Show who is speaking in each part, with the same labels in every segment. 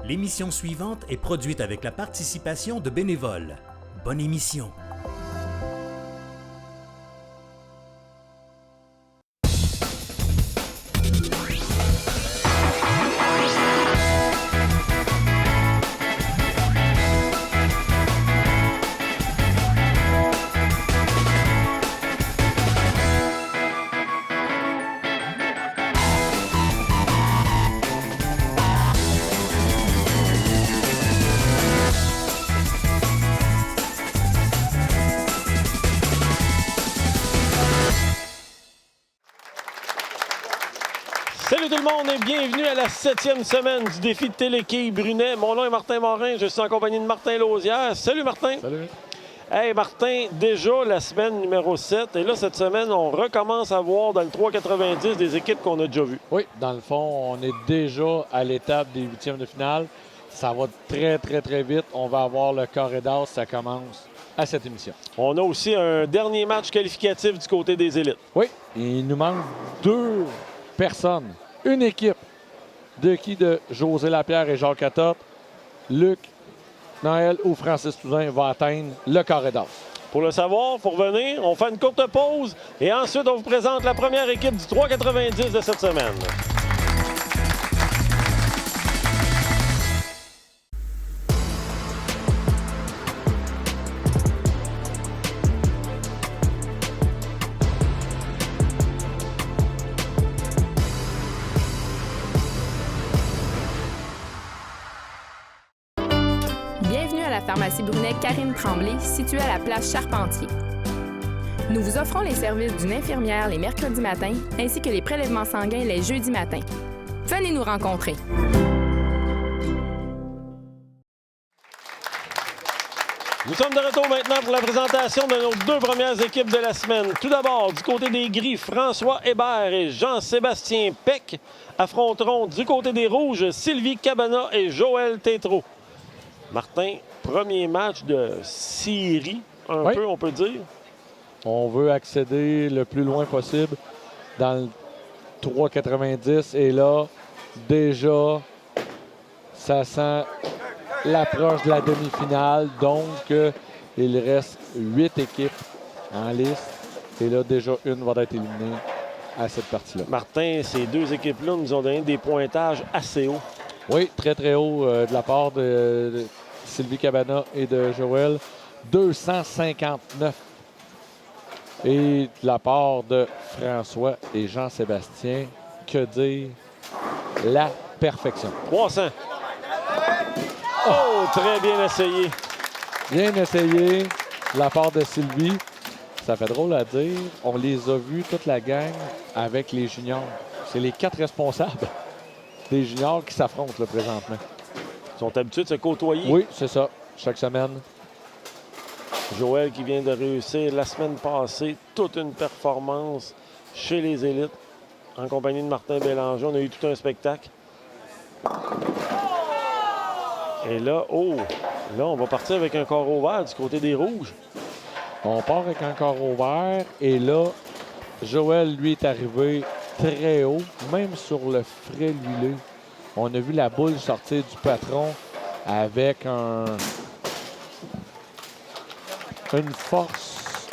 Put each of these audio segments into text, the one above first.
Speaker 1: L'émission suivante est produite avec la participation de bénévoles. Bonne émission.
Speaker 2: Salut tout le monde et bienvenue à la 7e semaine du défi de Téléquille Brunet. Mon nom est Martin Morin, je suis en compagnie de Martin Lausière. Salut Martin!
Speaker 3: Salut!
Speaker 2: Hey Martin, déjà la semaine numéro 7 et là cette semaine on recommence à voir dans le 3,90 des équipes qu'on a déjà vues.
Speaker 3: Oui, dans le fond, on est déjà à l'étape des huitièmes de finale. Ça va très vite. On va avoir le carré d'as, ça commence à cette émission.
Speaker 2: On a aussi un dernier match qualificatif du côté des élites.
Speaker 3: Oui, il nous manque deux personnes, une équipe de José Lapierre et Jacques Catotte. Luc Noël ou Francis Touzin va atteindre le carré d'as.
Speaker 2: Pour le savoir, il faut revenir, on fait une courte pause et ensuite on vous présente la première équipe du 3,90 de cette semaine.
Speaker 4: Bienvenue à la pharmacie Brunet Karine Tremblay, située à la place Charpentier. Nous vous offrons les services d'une infirmière les mercredis matins ainsi que les prélèvements sanguins les jeudis matins. Venez nous rencontrer.
Speaker 2: Nous sommes de retour maintenant pour la présentation de nos deux premières équipes de la semaine. Tout d'abord, du côté des Gris, François Hébert et Jean-Sébastien Peck affronteront du côté des Rouges, Sylvie Cabana et Joël Tétrault. Martin, premier match de série, peu, on peut dire.
Speaker 3: On veut accéder le plus loin possible dans le 3,90 et là, déjà, ça sent l'approche de la demi-finale. Donc, il reste 8 équipes en liste et là, déjà, une va être éliminée à cette partie-là.
Speaker 2: Martin, ces deux équipes-là nous ont donné des pointages assez hauts.
Speaker 3: Oui, très haut de la part de Sylvie Cabana et de Joël. 259. Et de la part de François et Jean-Sébastien, que dire? La perfection.
Speaker 2: 300. Oh, très bien essayé.
Speaker 3: Bien essayé de la part de Sylvie. Ça fait drôle à dire. On les a vus, toute la gang, avec les juniors. C'est les 4 responsables des juniors qui s'affrontent là, présentement.
Speaker 2: Ils sont habitués de se côtoyer.
Speaker 3: Oui, c'est ça. Chaque semaine.
Speaker 2: Joël qui vient de réussir la semaine passée toute une performance chez les élites en compagnie de Martin Bélanger. On a eu tout un spectacle. Et là, on va partir avec un carreau vert du côté des Rouges.
Speaker 3: On part avec un carreau vert et là, Joël, lui, est arrivé très haut, même sur le frais huilé. On a vu la boule sortir du patron avec une force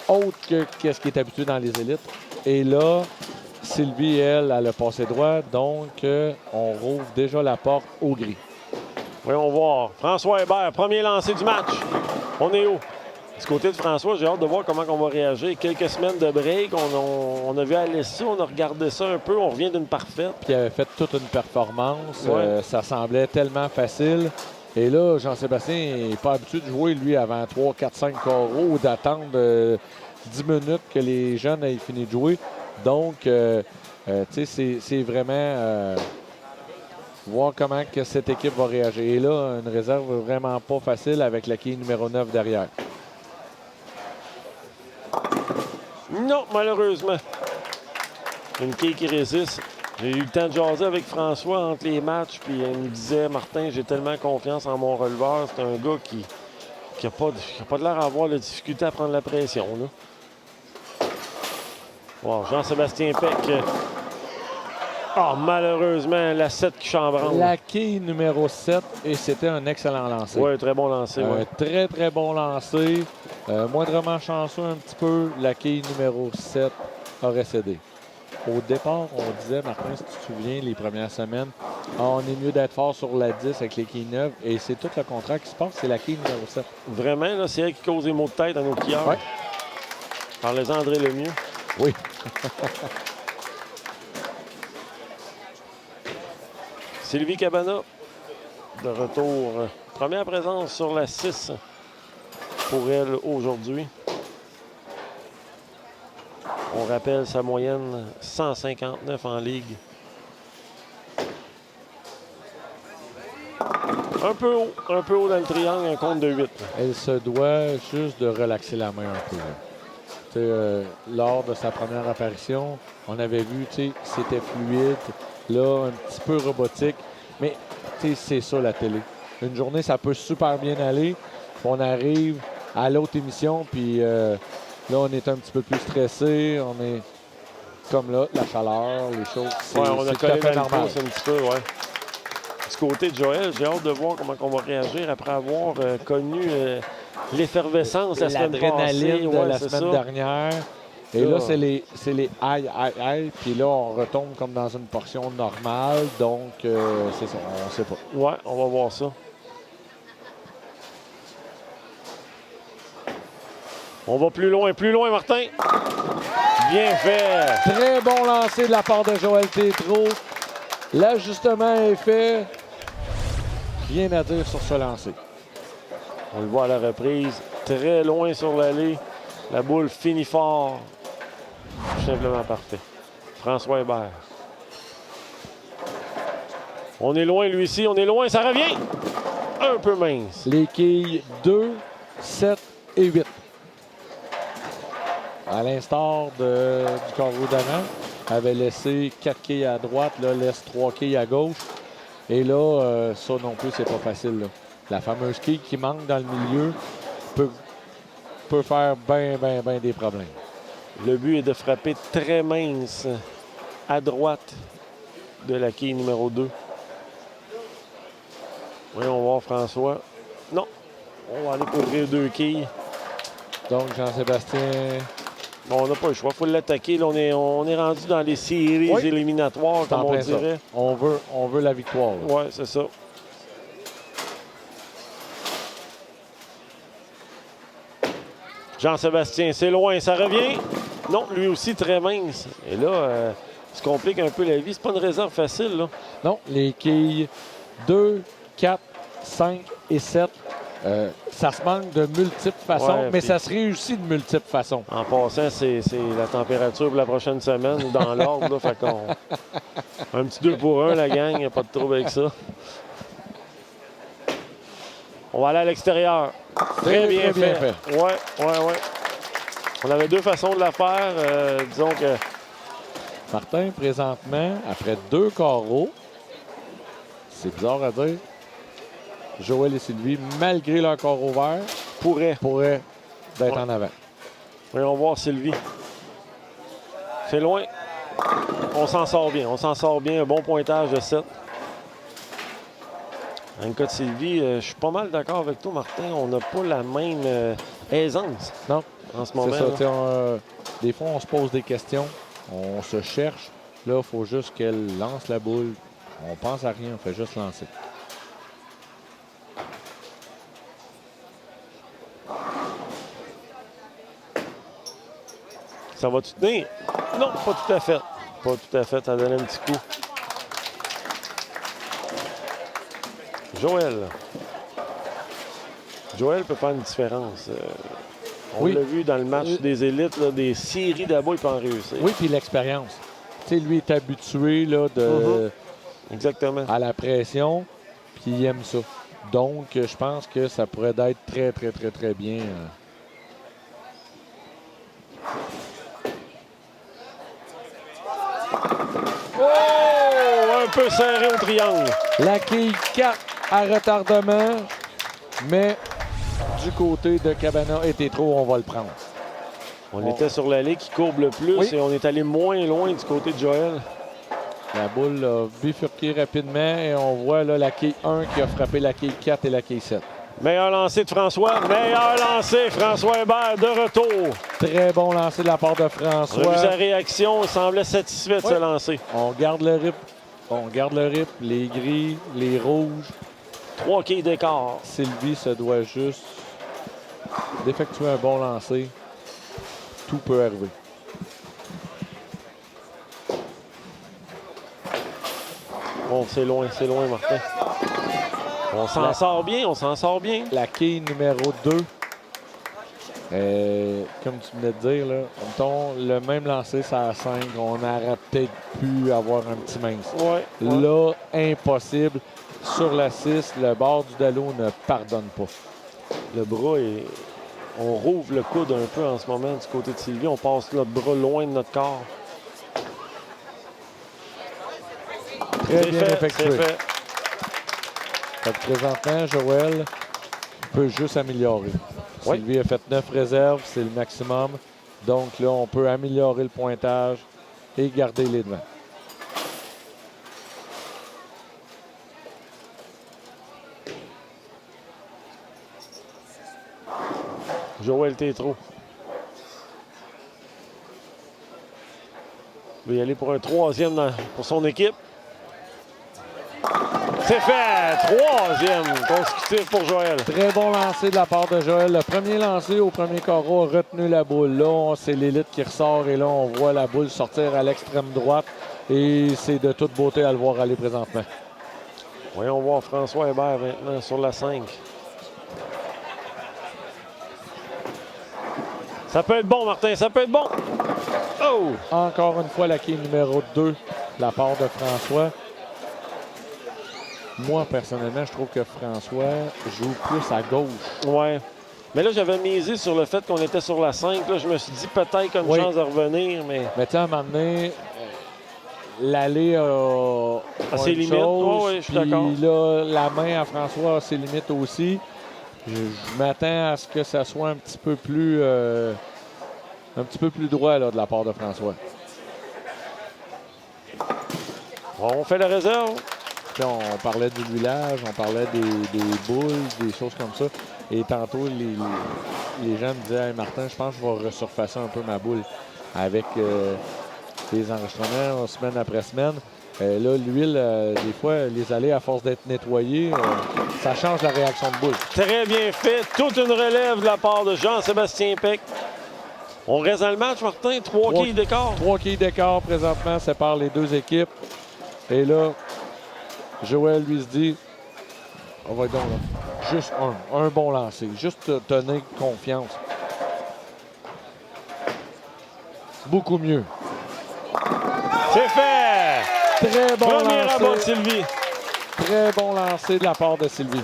Speaker 3: autre que ce qui est habitué dans les élites. Et là, Sylvie, elle a passé droit, donc on rouvre déjà la porte au Gris.
Speaker 2: Voyons voir. François Hébert, premier lancé du match. On est haut. Du côté de François, j'ai hâte de voir comment on va réagir. Quelques semaines de break, on a vu Alessia, on a regardé ça un peu, on revient d'une parfaite.
Speaker 3: Puis il avait fait toute une performance.
Speaker 2: Ouais.
Speaker 3: Ça semblait tellement facile. Et là, Jean-Sébastien n'est pas habitué de jouer, lui, avant 3, 4, 5 carreaux ou d'attendre 10 minutes que les jeunes aient fini de jouer. Donc, tu sais, c'est vraiment voir comment que cette équipe va réagir. Et là, une réserve vraiment pas facile avec la quille numéro 9 derrière.
Speaker 2: Non, malheureusement. Une quille qui résiste. J'ai eu le temps de jaser avec François entre les matchs, puis il me disait, Martin, j'ai tellement confiance en mon releveur. C'est un gars qui n'a pas de l'air à avoir de difficulté à prendre la pression. Là. Wow, Jean-Sébastien Peck Oh, malheureusement, la 7 qui chambranle.
Speaker 3: La quille numéro 7 et c'était un excellent lancer.
Speaker 2: Oui, très bon lancer.
Speaker 3: Un
Speaker 2: Ouais.
Speaker 3: très, très bon lancer. Moindrement chanceux un petit peu. La quille numéro 7 aurait cédé. Au départ, on disait, Martin, si tu te souviens, les premières semaines, on est mieux d'être fort sur la 10 avec les quilles neuves. Et c'est tout le contraire qui se passe, c'est la quille numéro 7.
Speaker 2: Vraiment, là, c'est elle qui cause les maux de tête à nos quilleurs.
Speaker 3: Ouais.
Speaker 2: Parlez-en, André Lemieux.
Speaker 3: Oui.
Speaker 2: Sylvie Cabana, de retour. Première présence sur la 6 pour elle aujourd'hui. On rappelle sa moyenne, 159 en ligue. Un peu haut dans le triangle, un compte de 8.
Speaker 3: Elle se doit juste de relaxer la main un peu. Lors de sa première apparition, on avait vu, c'était fluide, là, un petit peu robotique. Mais c'est ça la télé. Une journée, ça peut super bien aller. On arrive à l'autre émission, puis là, on est un petit peu plus stressé. On est comme là, la chaleur, les choses. C'est
Speaker 2: Ouais, on a
Speaker 3: tout à
Speaker 2: collé
Speaker 3: fait
Speaker 2: dans le
Speaker 3: normal.
Speaker 2: pouce un petit peu, ouais. Du côté de Joël, j'ai hâte de voir comment on va réagir après avoir connu l'effervescence la semaine passée.
Speaker 3: L'adrénaline de
Speaker 2: Ouais,
Speaker 3: la
Speaker 2: c'est
Speaker 3: semaine
Speaker 2: ça.
Speaker 3: dernière. Et là, c'est les aïe, aïe, aïe. Puis là, on retombe comme dans une portion normale. Donc, c'est ça, on sait pas.
Speaker 2: Ouais, on va voir ça. On va plus loin, Martin. Bien fait.
Speaker 3: Très bon lancer de la part de Joël Tétrault. L'ajustement est fait. Rien à dire sur ce lancer.
Speaker 2: On le voit à la reprise. Très loin sur l'allée. La boule finit fort. Tout simplement parfait. François Hébert. On est loin, lui ici. On est loin. Ça revient. Un peu mince.
Speaker 3: Les quilles 2, 7 et 8. À l'instar du carreau d'avant, avait laissé 4 quilles à droite, là, laisse 3 quilles à gauche. Et là, ça non plus, c'est pas facile. Là. La fameuse quille qui manque dans le milieu peut faire bien des problèmes.
Speaker 2: Le but est de frapper très mince à droite de la quille numéro 2. Voyons voir François. Non. On va aller couvrir 2 quilles.
Speaker 3: Donc, Jean-Sébastien...
Speaker 2: Bon, on n'a pas le choix. Il faut l'attaquer. Là, on est rendu dans les séries
Speaker 3: Oui.
Speaker 2: éliminatoires,
Speaker 3: C'est en
Speaker 2: comme on
Speaker 3: plein ça.
Speaker 2: dirait.
Speaker 3: On veut la victoire. Là.
Speaker 2: Oui, c'est ça. Jean-Sébastien, c'est loin, ça revient. Non, lui aussi très mince. Et là, se complique un peu la vie. C'est pas une réserve facile, là.
Speaker 3: Non, les quilles 2, 4, 5 et 7, ça se manque de multiples façons,
Speaker 2: Ouais,
Speaker 3: mais
Speaker 2: puis-
Speaker 3: ça se réussit de multiples façons.
Speaker 2: En passant, c'est la température pour la prochaine semaine, dans l'ordre. Là, fait qu'on... Un petit 2 pour 1, la gang. Il n'y a pas de trouble avec ça. On va aller à l'extérieur. Très bien fait. Ouais. On avait 2 façons de la faire. Disons que...
Speaker 3: Martin, présentement, après 2 carreaux, c'est bizarre à dire, Joël et Sylvie, malgré leur carreau vert, pourraient d'être en avant.
Speaker 2: Voyons voir Sylvie. C'est loin. On s'en sort bien. Un bon pointage de 7. Dans le cas de Sylvie, je suis pas mal d'accord avec toi, Martin. On n'a pas la même aisance
Speaker 3: Non,
Speaker 2: en ce
Speaker 3: c'est
Speaker 2: moment.
Speaker 3: ça.
Speaker 2: là.
Speaker 3: Tu sais, des fois, on se pose des questions, on se cherche. Là, il faut juste qu'elle lance la boule. On pense à rien, on fait juste lancer.
Speaker 2: Ça va-tu tenir? Non, pas tout à fait. Pas tout à fait. Ça a donné un petit coup. Joël peut faire une différence. On
Speaker 3: Oui.
Speaker 2: l'a vu dans le match des élites, là, des séries d'abord, il peut en réussir.
Speaker 3: Oui, puis l'expérience. Tu sais, lui est habitué là,
Speaker 2: Exactement.
Speaker 3: à la pression, puis il aime ça. Donc, je pense que ça pourrait être très bien.
Speaker 2: Oh! Un peu serré au triangle.
Speaker 3: La quille 4 à retardement, mais du côté de Cabana et Tétrault, on va le prendre.
Speaker 2: On était sur l'allée qui courbe le plus
Speaker 3: Oui.
Speaker 2: et on est allé moins loin du côté de Joël.
Speaker 3: La boule a bifurqué rapidement et on voit là, la quai 1 qui a frappé la quai 4 et la quai 7.
Speaker 2: Meilleur lancé de François. Meilleur lancé, François Hébert de retour.
Speaker 3: Très bon lancer de la part de François.
Speaker 2: On a vu sa réaction. Il semblait satisfait de ce lancer.
Speaker 3: On garde le rip. On garde le rip. Les gris, les rouges.
Speaker 2: 3 quilles d'écart.
Speaker 3: Sylvie se doit juste d'effectuer un bon lancer. Tout peut arriver.
Speaker 2: Bon, c'est loin, Martin. On s'en sort bien, on s'en sort bien.
Speaker 3: La quille numéro 2. Comme tu venais de dire, là, mettons, le même lancer, ça à 5. On aurait peut-être pu avoir un petit mince.
Speaker 2: Ouais.
Speaker 3: Là, impossible. Sur la 6, le bord du dallo ne pardonne pas.
Speaker 2: Le bras est... On rouvre le coude un peu en ce moment du côté de Sylvie. On passe notre bras loin de notre corps.
Speaker 3: Très bien effectué.
Speaker 2: C'est fait.
Speaker 3: Fait que présentement, Joël peut juste améliorer.
Speaker 2: Oui.
Speaker 3: Sylvie a fait 9 réserves, c'est le maximum. Donc là, on peut améliorer le pointage et garder les devants.
Speaker 2: Joël Tétrault. Il va y aller pour un 3e pour son équipe. C'est fait! 3e consécutif pour Joël.
Speaker 3: Très bon lancer de la part de Joël. Le premier lancer au premier carreau a retenu la boule. Là, c'est l'élite qui ressort et là, on voit la boule sortir à l'extrême droite. Et c'est de toute beauté à le voir aller présentement.
Speaker 2: Voyons voir François Hébert maintenant sur la 5. Ça peut être bon, Martin, ça peut être bon. Oh!
Speaker 3: Encore une fois, la quille numéro 2 de la part de François. Moi, personnellement, je trouve que François joue plus à gauche.
Speaker 2: Ouais. Mais là, j'avais misé sur le fait qu'on était sur la 5. Là, je me suis dit peut-être comme
Speaker 3: Oui.
Speaker 2: chance de revenir, mais...
Speaker 3: Mais tu sais, à un moment donné, l'aller a
Speaker 2: ses
Speaker 3: une
Speaker 2: limites.
Speaker 3: chose,
Speaker 2: Oui, je suis
Speaker 3: puis
Speaker 2: d'accord.
Speaker 3: là, la main à François a ses limites aussi. Je m'attends à ce que ça soit un petit peu plus droit là, de la part de François.
Speaker 2: Bon, on fait la réserve.
Speaker 3: Puis on parlait du village, on parlait des boules, des choses comme ça. Et tantôt, les gens me disaient hey, Martin, je pense que je vais resurfacer un peu ma boule avec les enregistrements semaine après semaine. Là, l'huile, des fois, les allées, à force d'être nettoyées, ça change la réaction de boule.
Speaker 2: Très bien fait. Toute une relève de la part de Jean-Sébastien Peck. On reste dans le match, Martin. 3 quilles d'écart.
Speaker 3: 3 quilles d'écart présentement séparent les deux équipes. Et là, Joël lui se dit on va être donc là. Juste un bon lancer. Juste te donner confiance. Beaucoup mieux.
Speaker 2: C'est fait!
Speaker 3: Très bon
Speaker 2: Premier rabat de
Speaker 3: lancer.
Speaker 2: Sylvie.
Speaker 3: Très bon lancer de la part de Sylvie.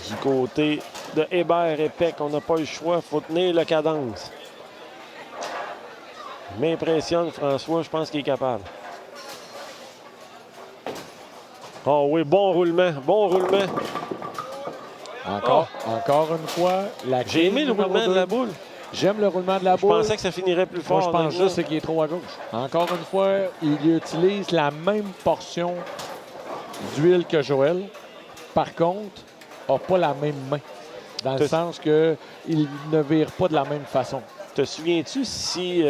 Speaker 2: Du côté de Hébert et Peck, on n'a pas eu le choix. Il faut tenir le cadence. M'impressionne François, je pense qu'il est capable. Oh oui, bon roulement, bon roulement.
Speaker 3: Encore une fois, la
Speaker 2: J'ai aimé le
Speaker 3: numéro
Speaker 2: roulement de
Speaker 3: 2.
Speaker 2: la boule.
Speaker 3: J'aime le roulement de la
Speaker 2: Je
Speaker 3: boule.
Speaker 2: pensais que ça finirait plus fort.
Speaker 3: Moi, je pense
Speaker 2: honnêtement.
Speaker 3: juste qu'il est trop à gauche. Encore une fois, il utilise la même portion d'huile que Joël. Par contre, n'a pas la même main. Dans le sens qu'il ne vire pas de la même façon.
Speaker 2: Te souviens-tu si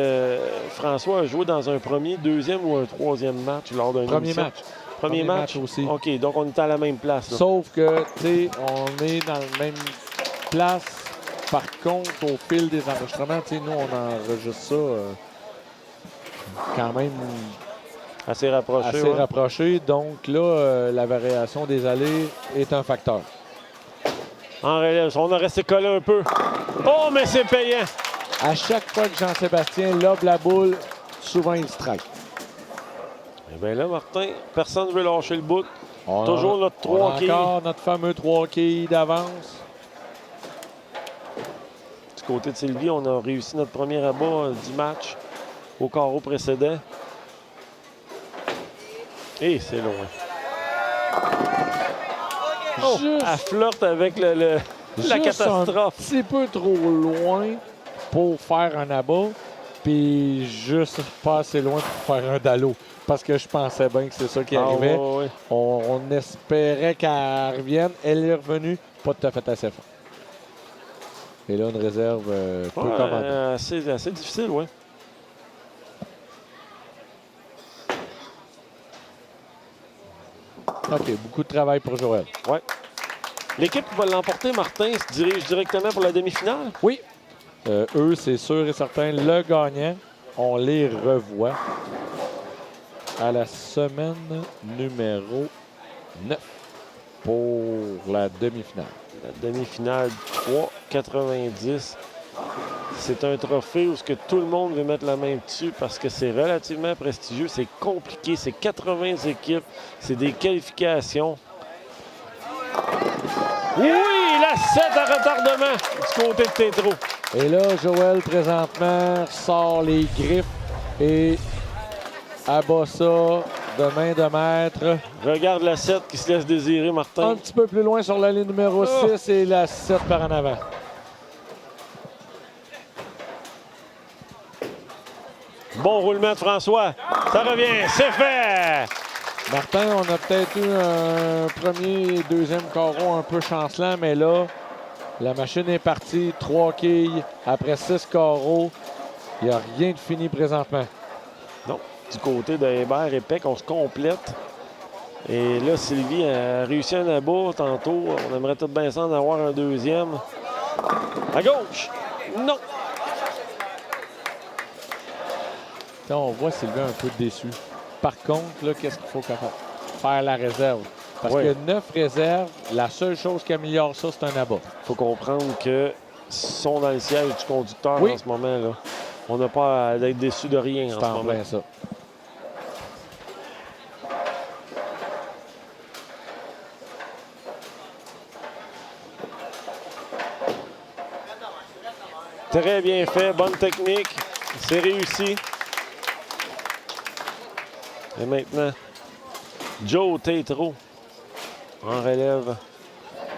Speaker 2: François a joué dans un premier, deuxième ou un troisième match lors d'un
Speaker 3: Premier match.
Speaker 2: Premier match
Speaker 3: aussi.
Speaker 2: OK, donc on était à la même place. Là.
Speaker 3: Sauf que, tu sais, on est dans la même place. Par contre, au fil des enregistrements, tu sais, nous, on enregistre ça quand même
Speaker 2: Assez rapproché.
Speaker 3: assez
Speaker 2: ouais.
Speaker 3: rapproché. Donc là, la variation des allées est un facteur.
Speaker 2: En relève, on a resté collé un peu. Oh, mais c'est payant.
Speaker 3: À chaque fois que Jean-Sébastien lobe la boule, souvent il strike.
Speaker 2: Eh bien là, Martin, personne ne veut lâcher le bout.
Speaker 3: On
Speaker 2: Toujours notre 3 quilles.
Speaker 3: Encore notre fameux 3 quilles d'avance.
Speaker 2: Du côté de Sylvie, on a réussi notre premier rabat du match au carreau précédent. Et c'est loin. Oh,
Speaker 3: Juste-
Speaker 2: elle flirte avec la
Speaker 3: Juste
Speaker 2: catastrophe.
Speaker 3: un petit peu trop loin pour faire un abat. puis juste pas assez loin pour faire un dallo. Parce que je pensais bien que c'est ça qui arrivait.
Speaker 2: Ouais.
Speaker 3: On espérait qu'elle revienne. Elle est revenue, pas tout à fait assez fort. Et là, une réserve peu commandée.
Speaker 2: Assez difficile, oui.
Speaker 3: OK, beaucoup de travail pour Joël.
Speaker 2: Ouais. L'équipe qui va l'emporter, Martin, se dirige directement pour la demi-finale?
Speaker 3: Oui. Eux, c'est sûr et certain, le gagnant, on les revoit à la semaine numéro 9 pour la demi-finale.
Speaker 2: La demi-finale 3,90. C'est un trophée où ce que tout le monde veut mettre la main dessus parce que c'est relativement prestigieux, c'est compliqué, c'est 80 équipes, c'est des qualifications. Oui, la 7 à retardement du côté de Tétro.
Speaker 3: Et là, Joël, présentement, sort les griffes et abat ça de main de maître.
Speaker 2: Regarde la 7 qui se laisse désirer, Martin.
Speaker 3: Un petit peu plus loin sur la ligne numéro 6 et la 7 par en avant.
Speaker 2: Bon roulement de François. Ça revient, c'est fait!
Speaker 3: Martin, on a peut-être eu un premier et deuxième carreau un peu chancelant, mais là, la machine est partie. 3 quilles après 6 carreaux. Il n'y a rien de fini présentement.
Speaker 2: Non, du côté de Hébert et Peck, on se complète. Et là, Sylvie a réussi un abat tantôt. On aimerait tout bien ça en avoir un deuxième. À gauche! Non!
Speaker 3: Là, on voit Sylvie un peu déçu. Par contre, là, qu'est-ce qu'il faut faire la réserve? Parce
Speaker 2: Oui.
Speaker 3: que 9 réserves, la seule chose qui améliore ça, c'est un abat.
Speaker 2: Il faut comprendre que sont dans le siège du conducteur
Speaker 3: Oui.
Speaker 2: en ce moment. Là. On n'a pas à être déçu de rien en
Speaker 3: C'est
Speaker 2: ce
Speaker 3: en
Speaker 2: moment.
Speaker 3: plein ça.
Speaker 2: Très bien fait, bonne technique. C'est réussi. Et maintenant, Joe Tétro en relève.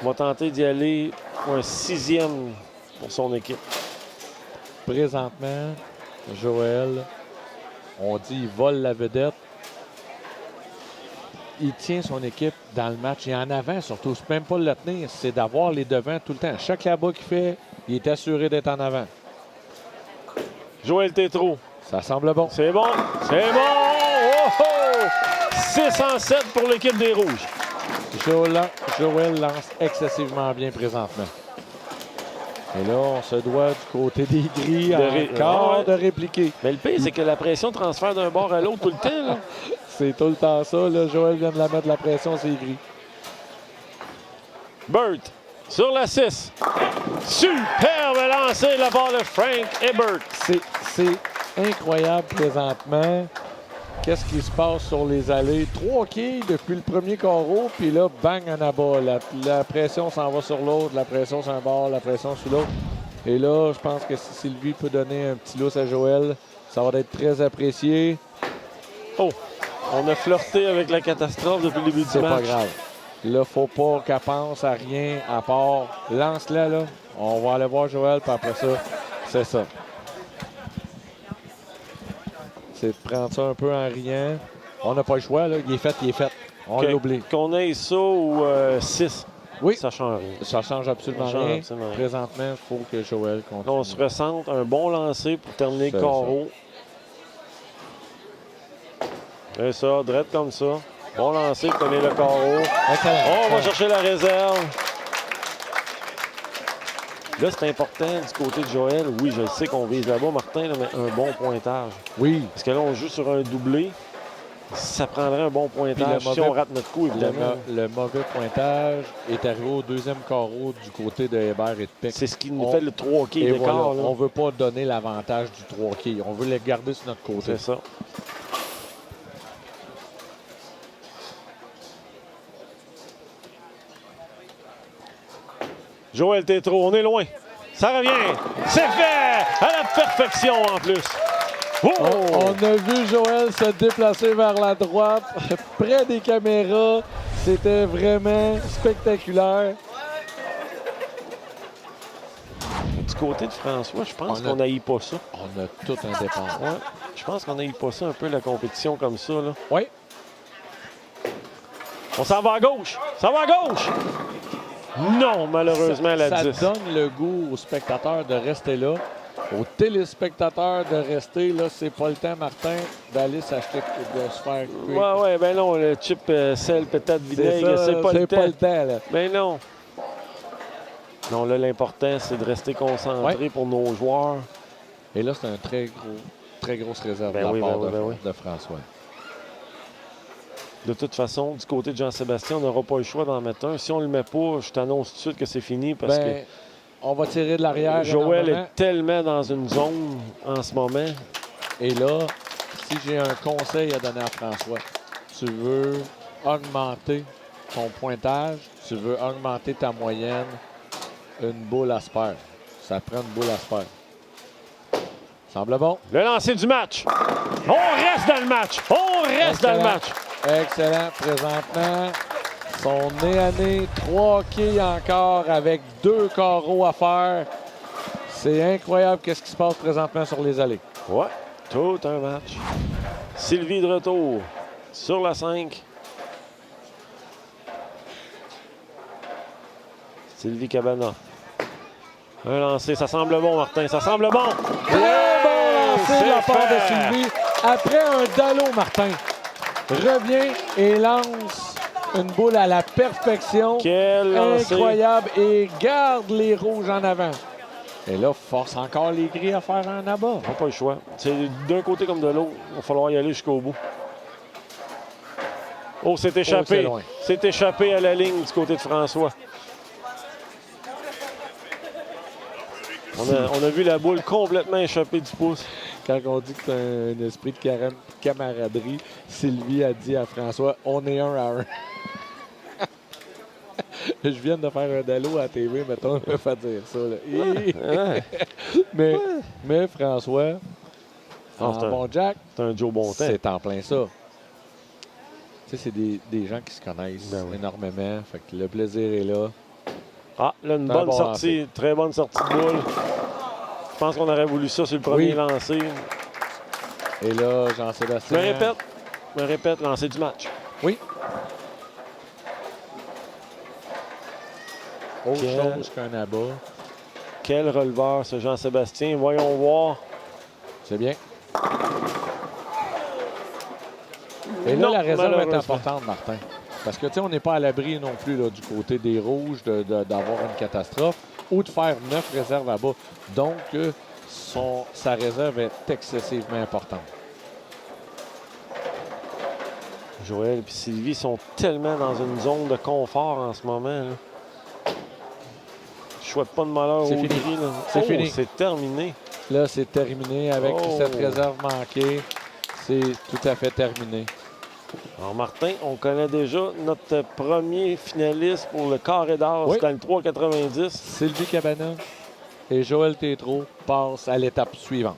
Speaker 2: Va tenter d'y aller pour un 6e pour son équipe.
Speaker 3: Présentement, Joël, on dit il vole la vedette. Il tient son équipe dans le match. Et en avant, surtout, c'est même pas le tenir, c'est d'avoir les devants tout le temps. Chaque là-bas qu'il fait, il est assuré d'être en avant.
Speaker 2: Joël Tétro.
Speaker 3: Ça semble bon.
Speaker 2: C'est bon. C'est bon. Oh, oh! 6-7 pour l'équipe des Rouges.
Speaker 3: Joël lance excessivement bien présentement. Et là, on se doit du côté des gris encore de répliquer.
Speaker 2: Mais le pire, c'est que la pression transfère d'un bord à l'autre tout le temps. Là.
Speaker 3: C'est tout le temps ça. Là, Joël vient de la mettre la pression, c'est gris.
Speaker 2: Burt sur la 6. Superbe lancé de la part de Frank Ebert.
Speaker 3: C'est incroyable présentement. Qu'est-ce qui se passe sur les allées? 3 quilles depuis le premier carreau, puis là, bang, en abat. La pression s'en va sur l'autre, la pression sur un bord, la pression sur l'autre. Et là, je pense que si Sylvie peut donner un petit lousse à Joël, ça va être très apprécié.
Speaker 2: Oh, on a flirté avec la catastrophe depuis le début du match.
Speaker 3: C'est pas grave. Là, faut pas qu'elle pense à rien à part lance-la, là. On va aller voir Joël, puis après ça, c'est ça. C'est de prendre ça un peu en riant. On n'a pas le choix, là. Il est fait, il est fait. On l'oublie.
Speaker 2: Qu'on ait ça ou 6,
Speaker 3: oui,
Speaker 2: ça change rien.
Speaker 3: ça change absolument
Speaker 2: Ça change
Speaker 3: rien.
Speaker 2: absolument rien.
Speaker 3: Présentement, il faut que Joël continue.
Speaker 2: Là, on se ressente un bon lancer pour terminer le
Speaker 3: C'est
Speaker 2: carreau. Et ça, drette comme ça. Bon lancer pour terminer le carreau.
Speaker 3: Excellent.
Speaker 2: On va chercher la réserve. Là, c'est important du côté de Joël. Oui, je sais qu'on vise là-bas, Martin, là, mais un bon pointage.
Speaker 3: Oui.
Speaker 2: Parce que là, on joue sur un doublé. Ça prendrait un bon pointage
Speaker 3: Puis le
Speaker 2: si on rate notre coup, évidemment.
Speaker 3: Le mauvais pointage est arrivé au deuxième carreau du côté de Hébert et de Peck.
Speaker 2: C'est ce qui nous fait le 3 quilles
Speaker 3: Et
Speaker 2: d'écart.
Speaker 3: voilà,
Speaker 2: là.
Speaker 3: on ne veut pas donner l'avantage du 3 quilles. On veut les garder sur notre côté.
Speaker 2: C'est ça. Joël Tétro, on est loin. Ça revient. C'est fait! À la perfection en plus. Oh!
Speaker 3: On a vu Joël se déplacer vers la droite, près des caméras. C'était vraiment spectaculaire.
Speaker 2: du côté de François, je pense qu'on n'haït pas ça.
Speaker 3: On a tout un départ.
Speaker 2: Ouais, je pense qu'on n'haït pas ça un peu, la compétition comme ça. Là.
Speaker 3: Oui.
Speaker 2: On s'en va à gauche. Ça va à gauche. Non, malheureusement, la 10.
Speaker 3: Ça donne le goût aux spectateurs de rester là. Aux téléspectateurs de rester là. C'est pas le temps, Martin, d'aller s'acheter, de se faire couper.
Speaker 2: Ouais, ben non, le chip sel, peut-être vinaigre, c'est pas le temps.
Speaker 3: Là.
Speaker 2: Ben non. Non, là, l'important, c'est de rester concentré pour nos joueurs.
Speaker 3: Et là, c'est un très grosse réserve de la part de François.
Speaker 2: De toute façon, du côté de Jean-Sébastien, on n'aura pas le choix d'en mettre un. Si on le met pas, je t'annonce tout de suite que c'est fini parce que
Speaker 3: on va tirer de l'arrière.
Speaker 2: Joël est tellement dans une zone en ce moment.
Speaker 3: Et là, si j'ai un conseil à donner à François, tu veux augmenter ton pointage, tu veux augmenter ta moyenne, une boule à spare. Ça prend une boule à spare. Semble bon.
Speaker 2: Le lancer du match. On reste dans le match. On reste dans le match.
Speaker 3: Excellent. Présentement, son nez à nez, 3 quilles encore avec 2 carreaux à faire. C'est incroyable qu'est-ce qui se passe présentement sur les allées.
Speaker 2: Ouais, tout un match. Sylvie de retour sur la 5. Sylvie Cabana. Un lancer, ça semble bon, Martin. Ça semble bon.
Speaker 3: Très bon lancer de la part de Sylvie. Après un dallo, Martin revient et lance une boule à la perfection.
Speaker 2: Quel lancer.
Speaker 3: Incroyable. Et garde les rouges en avant. Et là, force encore les gris à faire un abat.
Speaker 2: On n'a pas le choix. C'est d'un côté comme de l'autre. Il va falloir y aller jusqu'au bout. Oh, c'est échappé. C'est échappé à la ligne du côté de François. On a vu la boule complètement échappée du pouce.
Speaker 3: Quand on dit que c'est un esprit de camaraderie, Sylvie a dit à François, on est un à un. Je viens de faire un dallo à la TV, mettons, je me fais dire ça. Là. Mais François, bon Jack,
Speaker 2: c'est un Joe Bontemps.
Speaker 3: C'est en plein ça. Tu sais, c'est des gens qui se connaissent énormément. Fait que le plaisir est là.
Speaker 2: Ah, là, une bonne sortie. Très bonne sortie de boule. Je pense qu'on aurait voulu ça sur le premier lancer.
Speaker 3: Et là, Jean-Sébastien.
Speaker 2: Je me répète, lancer du match.
Speaker 3: Oui. Autre chose qu'un abat.
Speaker 2: Quel releveur, ce Jean-Sébastien. Voyons voir.
Speaker 3: C'est bien. Et là, la réserve est importante, Martin. Parce que, tu sais, on n'est pas à l'abri non plus là, du côté des Rouges d'avoir une catastrophe ou de faire 9 réserves à bas. Donc, sa réserve est excessivement importante.
Speaker 2: Joël et Sylvie sont tellement dans une zone de confort en ce moment. Là. Je souhaite pas de malheur au gris.
Speaker 3: C'est fini.
Speaker 2: C'est terminé.
Speaker 3: Là, c'est terminé avec cette réserve manquée. C'est tout à fait terminé.
Speaker 2: Alors, Martin, on connaît déjà notre premier finaliste pour le carré d'or. C'est dans le 3,90.
Speaker 3: Sylvie Cabana et Joël Tétrault passent à l'étape suivante.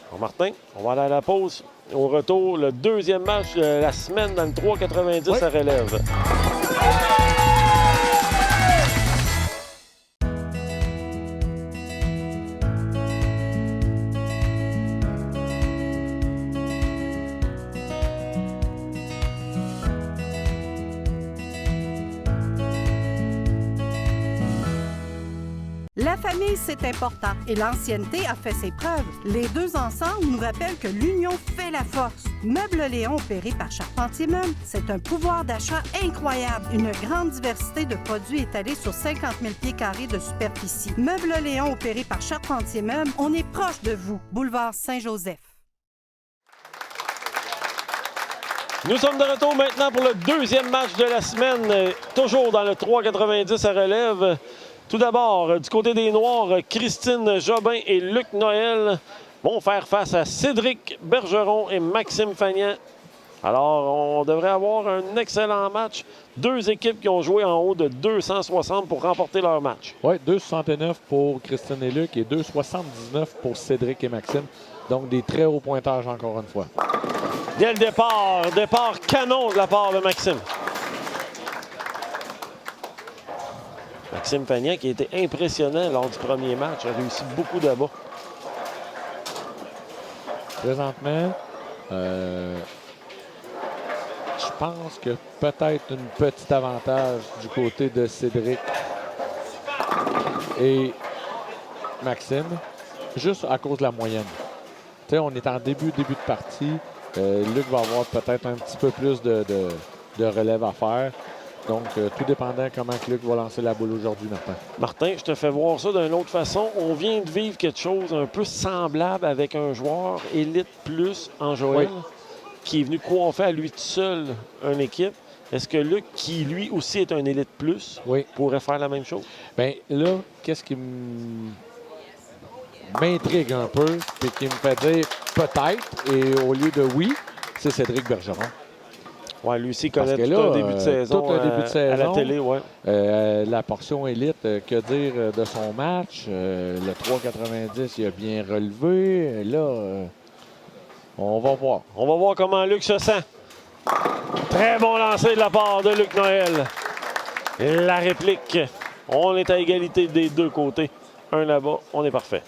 Speaker 2: Alors, Martin, on va aller à la pause. Au retour, le deuxième match de la semaine dans le 3,90 à relève.
Speaker 5: La famille, c'est important et l'ancienneté a fait ses preuves. Les deux ensemble nous rappellent que l'union fait la force. Meubles Léon opéré par Charpentier Meubles, c'est un pouvoir d'achat incroyable. Une grande diversité de produits étalés sur 50 000 pieds carrés de superficie. Meubles Léon opéré par Charpentier Meubles, on est proche de vous. Boulevard Saint-Joseph.
Speaker 2: Nous sommes de retour maintenant pour le deuxième match de la semaine, toujours dans le 3,90 à relève. Tout d'abord, du côté des Noirs, Christine Jobin et Luc Noël vont faire face à Cédric Bergeron et Maxime Fagnan. Alors, on devrait avoir un excellent match. Deux équipes qui ont joué en haut de 260 pour remporter leur match.
Speaker 3: Oui, 2,69 pour Christine et Luc et 2,79 pour Cédric et Maxime. Donc, des très hauts pointages encore une fois.
Speaker 2: Dès le départ canon de la part de Maxime. Maxime Pagnac qui a été impressionnant lors du premier match, a réussi beaucoup d'abats.
Speaker 3: Présentement, je pense que peut-être une petite avantage du côté de Cédric et Maxime, juste à cause de la moyenne. Tu sais, on est en début de partie. Luc va avoir peut-être un petit peu plus de relève à faire. Donc, tout dépendant comment que Luc va lancer la boule aujourd'hui, Martin.
Speaker 2: Martin, je te fais voir ça d'une autre façon. On vient de vivre quelque chose un peu semblable avec un joueur élite plus en Joël, qui est venu coiffer à lui tout seul une équipe. Est-ce que Luc, qui lui aussi est un élite plus, pourrait faire la même chose?
Speaker 3: Bien, là, qu'est-ce qui m'intrigue un peu, puis qui me fait dire peut-être, et au lieu de oui, c'est Cédric Bergeron.
Speaker 2: Oui, lui aussi connaît
Speaker 3: tout
Speaker 2: un début de saison, à la télé. Ouais.
Speaker 3: La portion élite, que dire de son match? Le 3,90, il a bien relevé. Là, on va voir.
Speaker 2: On va voir comment Luc se sent. Très bon lancer de la part de Luc Noël. La réplique. On est à égalité des deux côtés. Un là-bas, on est parfait.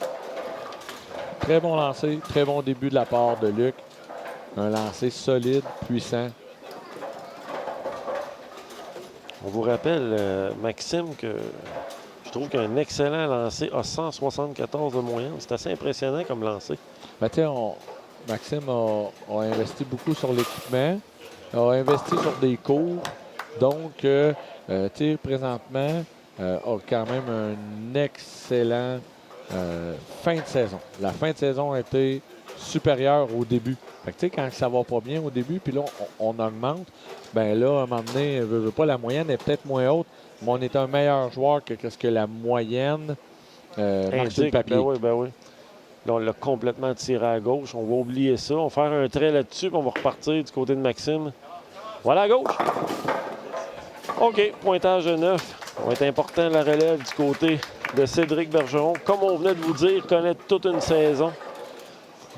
Speaker 3: Très bon lancer, très bon début de la part de Luc. Un lancer solide, puissant.
Speaker 2: On vous rappelle, Maxime, que je trouve qu'un excellent lancer a 174 de moyenne. C'est assez impressionnant comme lancer.
Speaker 3: Ben, Maxime a investi beaucoup sur l'équipement, a investi sur des cours. Donc, présentement, a quand même un excellent fin de saison. La fin de saison a été supérieure au début. Fait que, quand ça va pas bien au début, puis là, on augmente, ben là, à un moment donné, veut pas, la moyenne est peut-être moins haute, mais on est un meilleur joueur que ce que la moyenne marque sur le papier.
Speaker 2: Ben oui. Là, on l'a complètement tiré à gauche. On va oublier ça. On va faire un trait là-dessus, puis on va repartir du côté de Maxime. Voilà à gauche. OK, pointage de 9. Ça va être important, la relève du côté de Cédric Bergeron. Comme on venait de vous dire, connaît toute une saison.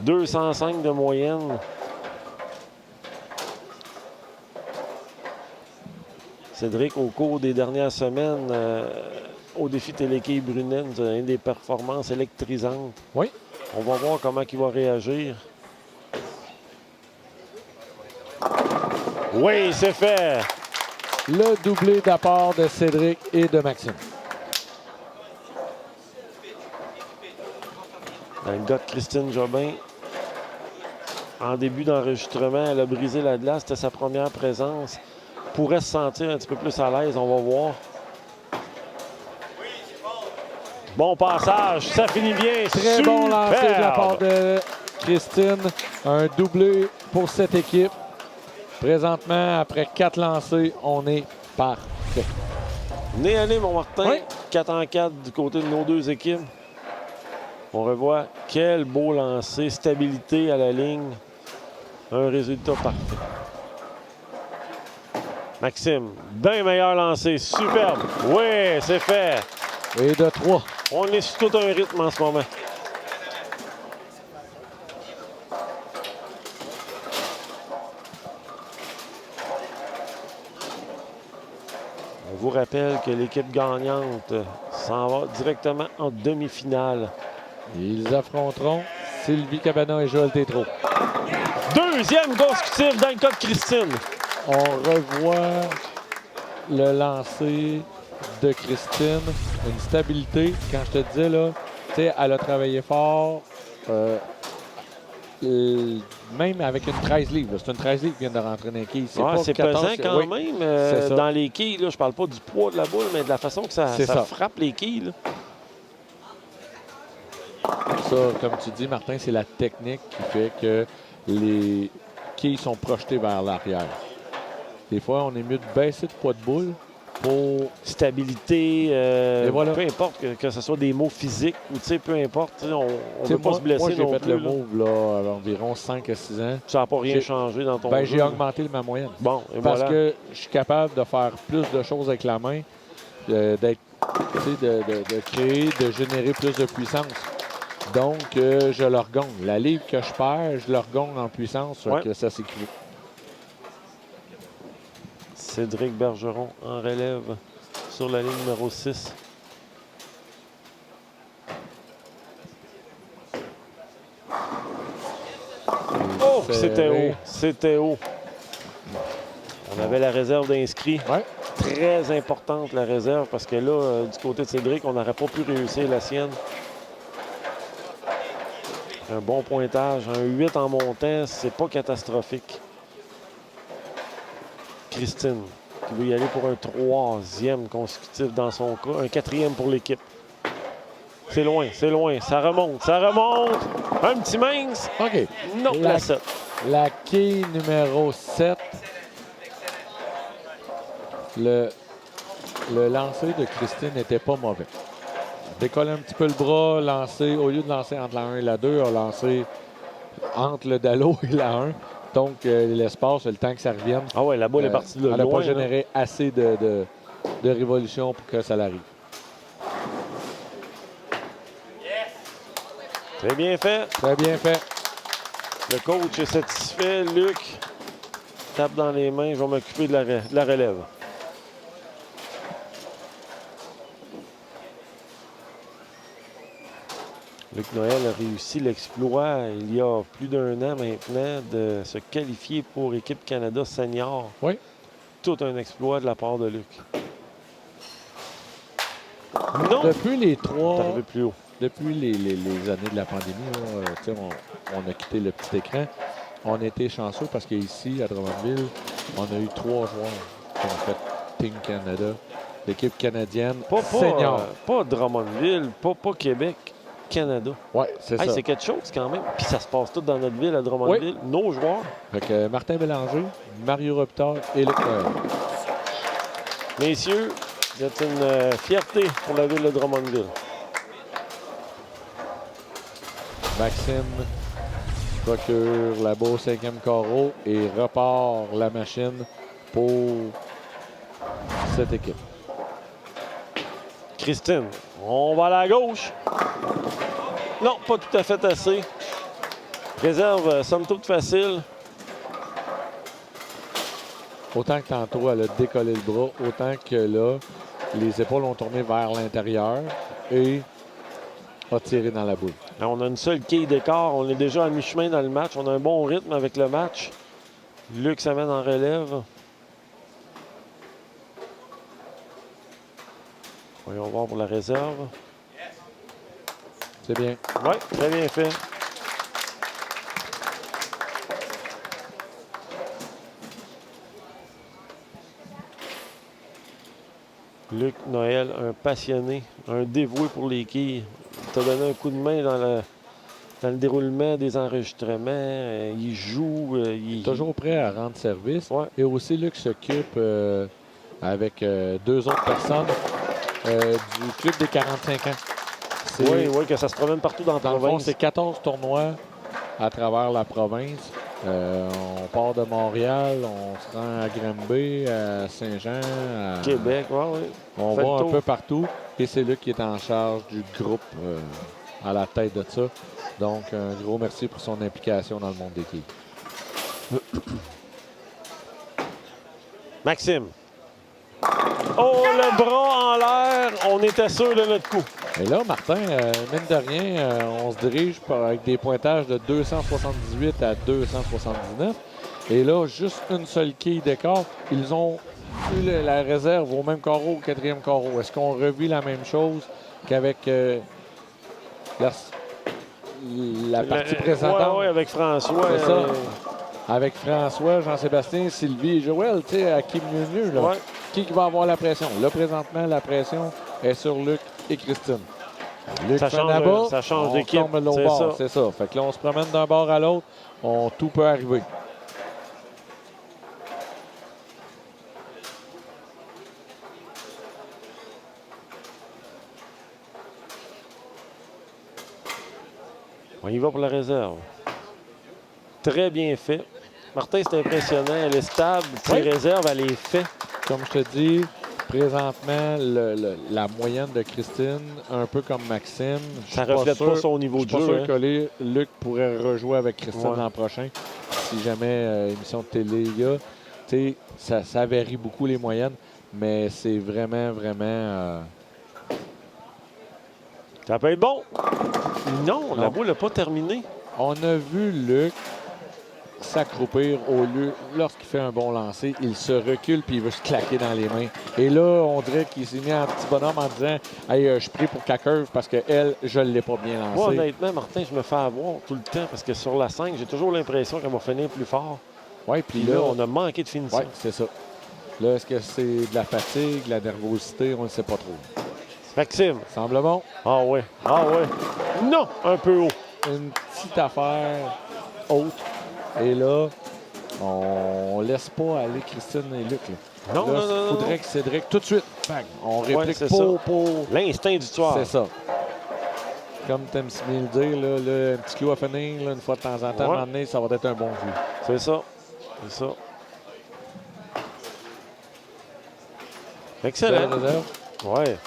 Speaker 2: 205 de moyenne. Cédric, au cours des dernières semaines, au défi Téléquai Brunet, nous a donné des performances électrisantes.
Speaker 3: Oui.
Speaker 2: On va voir comment il va réagir. Oui, c'est fait.
Speaker 3: Le doublé d'apport de Cédric et de Maxime.
Speaker 2: Le gars de Christine Jobin, en début d'enregistrement, elle a brisé la glace. C'était sa première présence. Pourrait se sentir un petit peu plus à l'aise. On va voir. Bon passage. Ça finit bien.
Speaker 3: Très bon lancer de la part de Christine. Un doublé pour cette équipe. Présentement, après 4 lancers, on est parfait.
Speaker 2: Venez aller, mon Martin.
Speaker 3: Oui.
Speaker 2: 4-4 du côté de nos deux équipes. On revoit quel beau lancer. Stabilité à la ligne. Un résultat parfait. Maxime, bien meilleur lancé. Superbe. Oui, c'est fait.
Speaker 3: Et de 3.
Speaker 2: On est sur tout un rythme en ce moment. On vous rappelle que l'équipe gagnante s'en va directement en demi-finale.
Speaker 3: Ils affronteront Sylvie Cabana et Joël Tétrault.
Speaker 2: Deuxième consécutif dans le cas de Christine.
Speaker 3: On revoit le lancer de Christine. Une stabilité. Quand je te disais, là, tu sais, elle a travaillé fort. Même avec une 13 livres. C'est une 13 livres qui vient de rentrer dans les quilles.
Speaker 2: C'est pesant quand même.
Speaker 3: ça.
Speaker 2: Dans les quilles, là, je parle pas du poids de la boule, mais de la façon que ça frappe les quilles. Là.
Speaker 3: Ça, comme tu dis, Martin, c'est la technique qui fait que les quilles sont projetées vers l'arrière. Des fois, on est mieux de baisser le poids de boule pour...
Speaker 2: Stabilité,
Speaker 3: voilà.
Speaker 2: Peu importe que ce soit des mots physiques ou peu importe, on ne veut pas se blesser.
Speaker 3: Moi, j'ai fait
Speaker 2: plus,
Speaker 3: le move là, à environ 5 à 6 ans.
Speaker 2: Ça n'a pas rien changé dans ton jeu.
Speaker 3: J'ai augmenté ma moyenne.
Speaker 2: Bon, et
Speaker 3: parce
Speaker 2: voilà.
Speaker 3: que je suis capable de faire plus de choses avec la main, de créer, de générer plus de puissance. Donc, je leur gagne. La livre que je perds, je leur gagne en puissance. Que ça s'équivaut.
Speaker 2: Cédric Bergeron en relève sur la ligne numéro 6. Oh, c'était haut. C'était haut. On avait la réserve d'inscrits.
Speaker 3: Ouais.
Speaker 2: Très importante, la réserve, parce que là, du côté de Cédric, on n'aurait pas pu réussir la sienne. Un bon pointage. Un 8 en montant, c'est pas catastrophique. Christine, qui veut y aller pour un 3e consécutif dans son cas. Un 4e pour l'équipe. C'est loin, c'est loin. Ça remonte, ça remonte. Un petit mince.
Speaker 3: OK.
Speaker 2: Non, la 7.
Speaker 3: La quille numéro 7. Le lancer de Christine n'était pas mauvais. Décolle un petit peu le bras, lancer, au lieu de lancer entre la 1 et la 2, a lancé entre le dallo et la 1. Donc, l'espace, le temps que ça revienne.
Speaker 2: Ah ouais, la balle est partie de loin.
Speaker 3: Elle n'a pas généré assez de révolution pour que ça l'arrive.
Speaker 2: Très bien fait.
Speaker 3: Très bien fait.
Speaker 2: Le coach est satisfait. Luc tape dans les mains. Je vais m'occuper de la relève. Luc Noël a réussi l'exploit il y a plus d'1 an maintenant de se qualifier pour Équipe Canada Senior.
Speaker 3: Oui.
Speaker 2: Tout un exploit de la part de Luc. Non!
Speaker 3: Depuis les
Speaker 2: C'est
Speaker 3: trois...
Speaker 2: arrivé plus haut.
Speaker 3: Depuis les années de la pandémie, là, on a quitté le petit écran. On a été chanceux parce qu'ici, à Drummondville, on a eu 3 joueurs qui ont fait Team Canada, l'équipe canadienne senior.
Speaker 2: Pas Drummondville, pas Québec, Canada.
Speaker 3: Oui, c'est ça.
Speaker 2: C'est quelque chose quand même. Puis ça se passe tout dans notre ville, à Drummondville.
Speaker 3: Oui.
Speaker 2: Nos joueurs.
Speaker 3: Fait que Martin Bélanger, Mario Robitaille et Luc Noël.
Speaker 2: Messieurs, c'est une fierté pour la ville de Drummondville.
Speaker 3: Maxime procure la beau 5e carreau et repart la machine pour cette équipe.
Speaker 2: Christine, on va à la gauche. Non, pas tout à fait assez. Réserve, somme toute facile.
Speaker 3: Autant que tantôt, elle a décollé le bras, autant que là, les épaules ont tourné vers l'intérieur et a tiré dans la boule.
Speaker 2: Là, on a une seule quille d'écart. On est déjà à mi-chemin dans le match. On a un bon rythme avec le match. Luc s'amène en relève. Voyons voir pour la réserve.
Speaker 3: C'est bien.
Speaker 2: Oui, très bien fait. Luc Noël, un passionné, un dévoué pour les quilles. Il t'a donné un coup de main dans le déroulement des enregistrements. Il joue. Il
Speaker 3: Toujours prêt à rendre service.
Speaker 2: Ouais.
Speaker 3: Et aussi, Luc s'occupe avec 2 autres personnes du club des 45 ans.
Speaker 2: Oui, que ça se promène partout dans la
Speaker 3: Dans le fond,
Speaker 2: province.
Speaker 3: c'est 14 tournois à travers la province. On part de Montréal, on se rend à Granby, à Saint-Jean, à
Speaker 2: Québec, oui.
Speaker 3: On
Speaker 2: Fait le
Speaker 3: va un
Speaker 2: tour.
Speaker 3: peu partout. Et c'est lui qui est en charge du groupe à la tête de ça. Donc, un gros merci pour son implication dans le monde des quilles.
Speaker 2: Maxime. Oh, le bras en l'air. On était sûr de notre coup.
Speaker 3: Et là, Martin, mine de rien, on se dirige avec des pointages de 278 à 279. Et là, juste une seule quille d'écart. Ils ont eu la réserve au même carreau, au 4e carreau. Est-ce qu'on revit la même chose qu'avec la partie précédente?
Speaker 2: Oui, avec François.
Speaker 3: C'est ça. Avec François, Jean-Sébastien, Sylvie et Joël, tu sais, à qui mieux, là.
Speaker 2: Ouais.
Speaker 3: Qui va avoir la pression? Là, présentement, la pression est sur Luc et Christine. Luc
Speaker 2: Ça
Speaker 3: fait
Speaker 2: change,
Speaker 3: là-bas,
Speaker 2: ça change
Speaker 3: on
Speaker 2: d'équipe,
Speaker 3: tombe de l'autre
Speaker 2: c'est
Speaker 3: bord,
Speaker 2: ça.
Speaker 3: c'est ça. Fait que là, on se promène d'un bord à l'autre, tout peut arriver.
Speaker 2: On y va pour la réserve. Très bien fait. Martin, c'est impressionnant. Elle est stable. Ses
Speaker 3: Oui.
Speaker 2: réserves, elle est faite.
Speaker 3: Comme je te dis, présentement, la moyenne de Christine, un peu comme Maxime. je
Speaker 2: Ça
Speaker 3: suis pas
Speaker 2: reflète
Speaker 3: sûr-
Speaker 2: pas son niveau
Speaker 3: je
Speaker 2: de
Speaker 3: suis pas
Speaker 2: jeu.
Speaker 3: sûr
Speaker 2: hein.
Speaker 3: que Luc pourrait rejouer avec Christine
Speaker 2: Ouais.
Speaker 3: l'an prochain. Si jamais émission de télé il y a, tu sais, ça varie beaucoup les moyennes. mais c'est vraiment, vraiment...
Speaker 2: Ça peut être bon. Non, la
Speaker 3: Non.
Speaker 2: boule n'a pas terminé.
Speaker 3: On a vu Luc s'accroupir au lieu, lorsqu'il fait un bon lancer, il se recule puis il veut se claquer dans les mains. Et là, on dirait qu'il s'est mis en petit bonhomme en disant « Hey, je prie pour qu'elle curve parce que elle, je ne l'ai pas bien lancée.
Speaker 2: Moi, honnêtement, Martin, je me fais avoir tout le temps parce que sur la 5, j'ai toujours l'impression qu'elle va finir plus fort.
Speaker 3: Oui, puis
Speaker 2: Puis
Speaker 3: là,
Speaker 2: là, on a manqué de finition.
Speaker 3: ouais, c'est ça. Là, est-ce que c'est de la fatigue, de la nervosité? On ne sait pas trop.
Speaker 2: Maxime.
Speaker 3: Semble bon.
Speaker 2: Ah ouais. Ah ouais. Non, un peu haut.
Speaker 3: Une petite affaire haute. Et là, on laisse pas aller Christine et Luc. Là.
Speaker 2: Non,
Speaker 3: Là,
Speaker 2: non, non,
Speaker 3: faudrait
Speaker 2: non.
Speaker 3: que Cédric, tout de suite, bang, on réplique
Speaker 2: Ouais, c'est ça.
Speaker 3: pour...
Speaker 2: L'instinct du tueur.
Speaker 3: C'est ça. Comme tu aimes si bien le dire, là, un petit clou à finir, là, une fois de temps en temps, à un moment donné, ça va être un bon jeu.
Speaker 2: C'est ça. C'est ça. Excellent.
Speaker 3: Belle réserve.
Speaker 2: Ouais.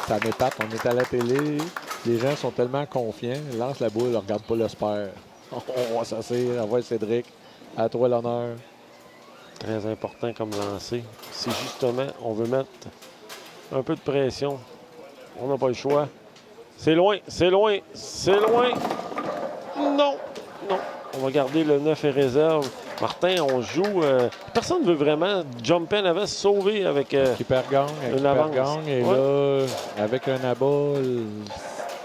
Speaker 3: Ça m'épate, on est à la télé, les gens sont tellement confiants, lance la boule, regarde pas le spare. On va s'asseoir, envoie Cédric, à toi l'honneur.
Speaker 2: Très important comme lancer. Si justement on veut mettre un peu de pression, on n'a pas le choix. C'est loin, c'est loin, c'est loin. Non, non. On va garder le 9 et réserve. Martin, on joue. Personne ne veut vraiment jumper en avant, se sauver avec.
Speaker 3: Qui perd gang,
Speaker 2: une avance.
Speaker 3: et
Speaker 2: Ouais.
Speaker 3: là, avec un abat,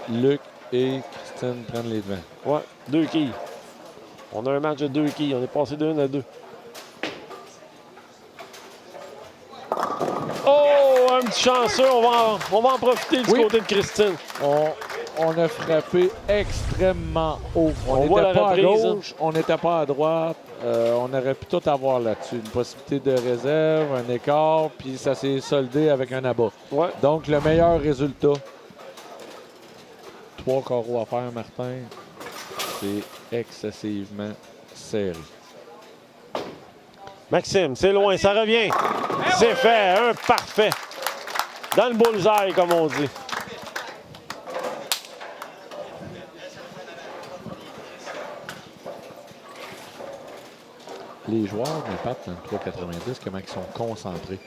Speaker 3: Luc et Christine prennent les devants.
Speaker 2: Ouais, 2 quilles. On a un match de 2 quilles. On est passé de 1 à 2. Oh, un petit chanceux. On va en profiter du
Speaker 3: Oui.
Speaker 2: côté de Christine.
Speaker 3: On a frappé extrêmement haut.
Speaker 2: On voit
Speaker 3: n'était
Speaker 2: la
Speaker 3: pas
Speaker 2: reprise,
Speaker 3: à gauche, on n'était pas à droite. On aurait pu tout avoir là-dessus. Une possibilité de réserve, un écart, puis ça s'est soldé avec un abat.
Speaker 2: Ouais.
Speaker 3: Donc, le meilleur résultat. 3 carreaux à faire, Martin. C'est excessivement serré.
Speaker 2: Maxime, c'est loin, ça revient. C'est fait, un parfait. Dans le bullseye, comme on dit.
Speaker 3: Les joueurs m'épatent dans le 3,90, comment ils sont concentrés.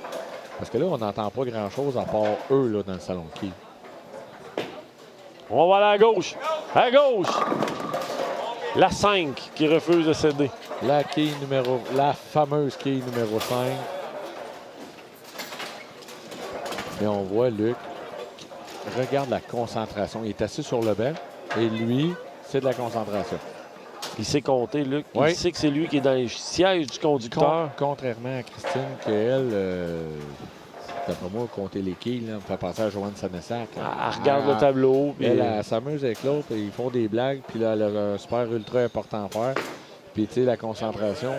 Speaker 3: Parce que là, on n'entend pas grand-chose à part eux là, dans le salon de quilles.
Speaker 2: On va aller à gauche. À gauche. La 5 qui refuse de céder.
Speaker 3: La fameuse quille numéro 5. Mais on voit Luc. Regarde la concentration. Il est assis sur le banc. Et lui, c'est de la concentration.
Speaker 2: Il sait compter, Luc.
Speaker 3: Oui.
Speaker 2: Il sait que c'est lui qui est dans les sièges du conducteur.
Speaker 3: Contrairement à Christine, qu'elle, d'après moi, compter les quilles, là, me fait penser à Joanne Sanessac.
Speaker 2: Elle regarde le tableau. Puis,
Speaker 3: Elle s'amuse avec l'autre, ils font des blagues, puis là, elle a un super ultra important à faire. Puis, tu sais, la concentration,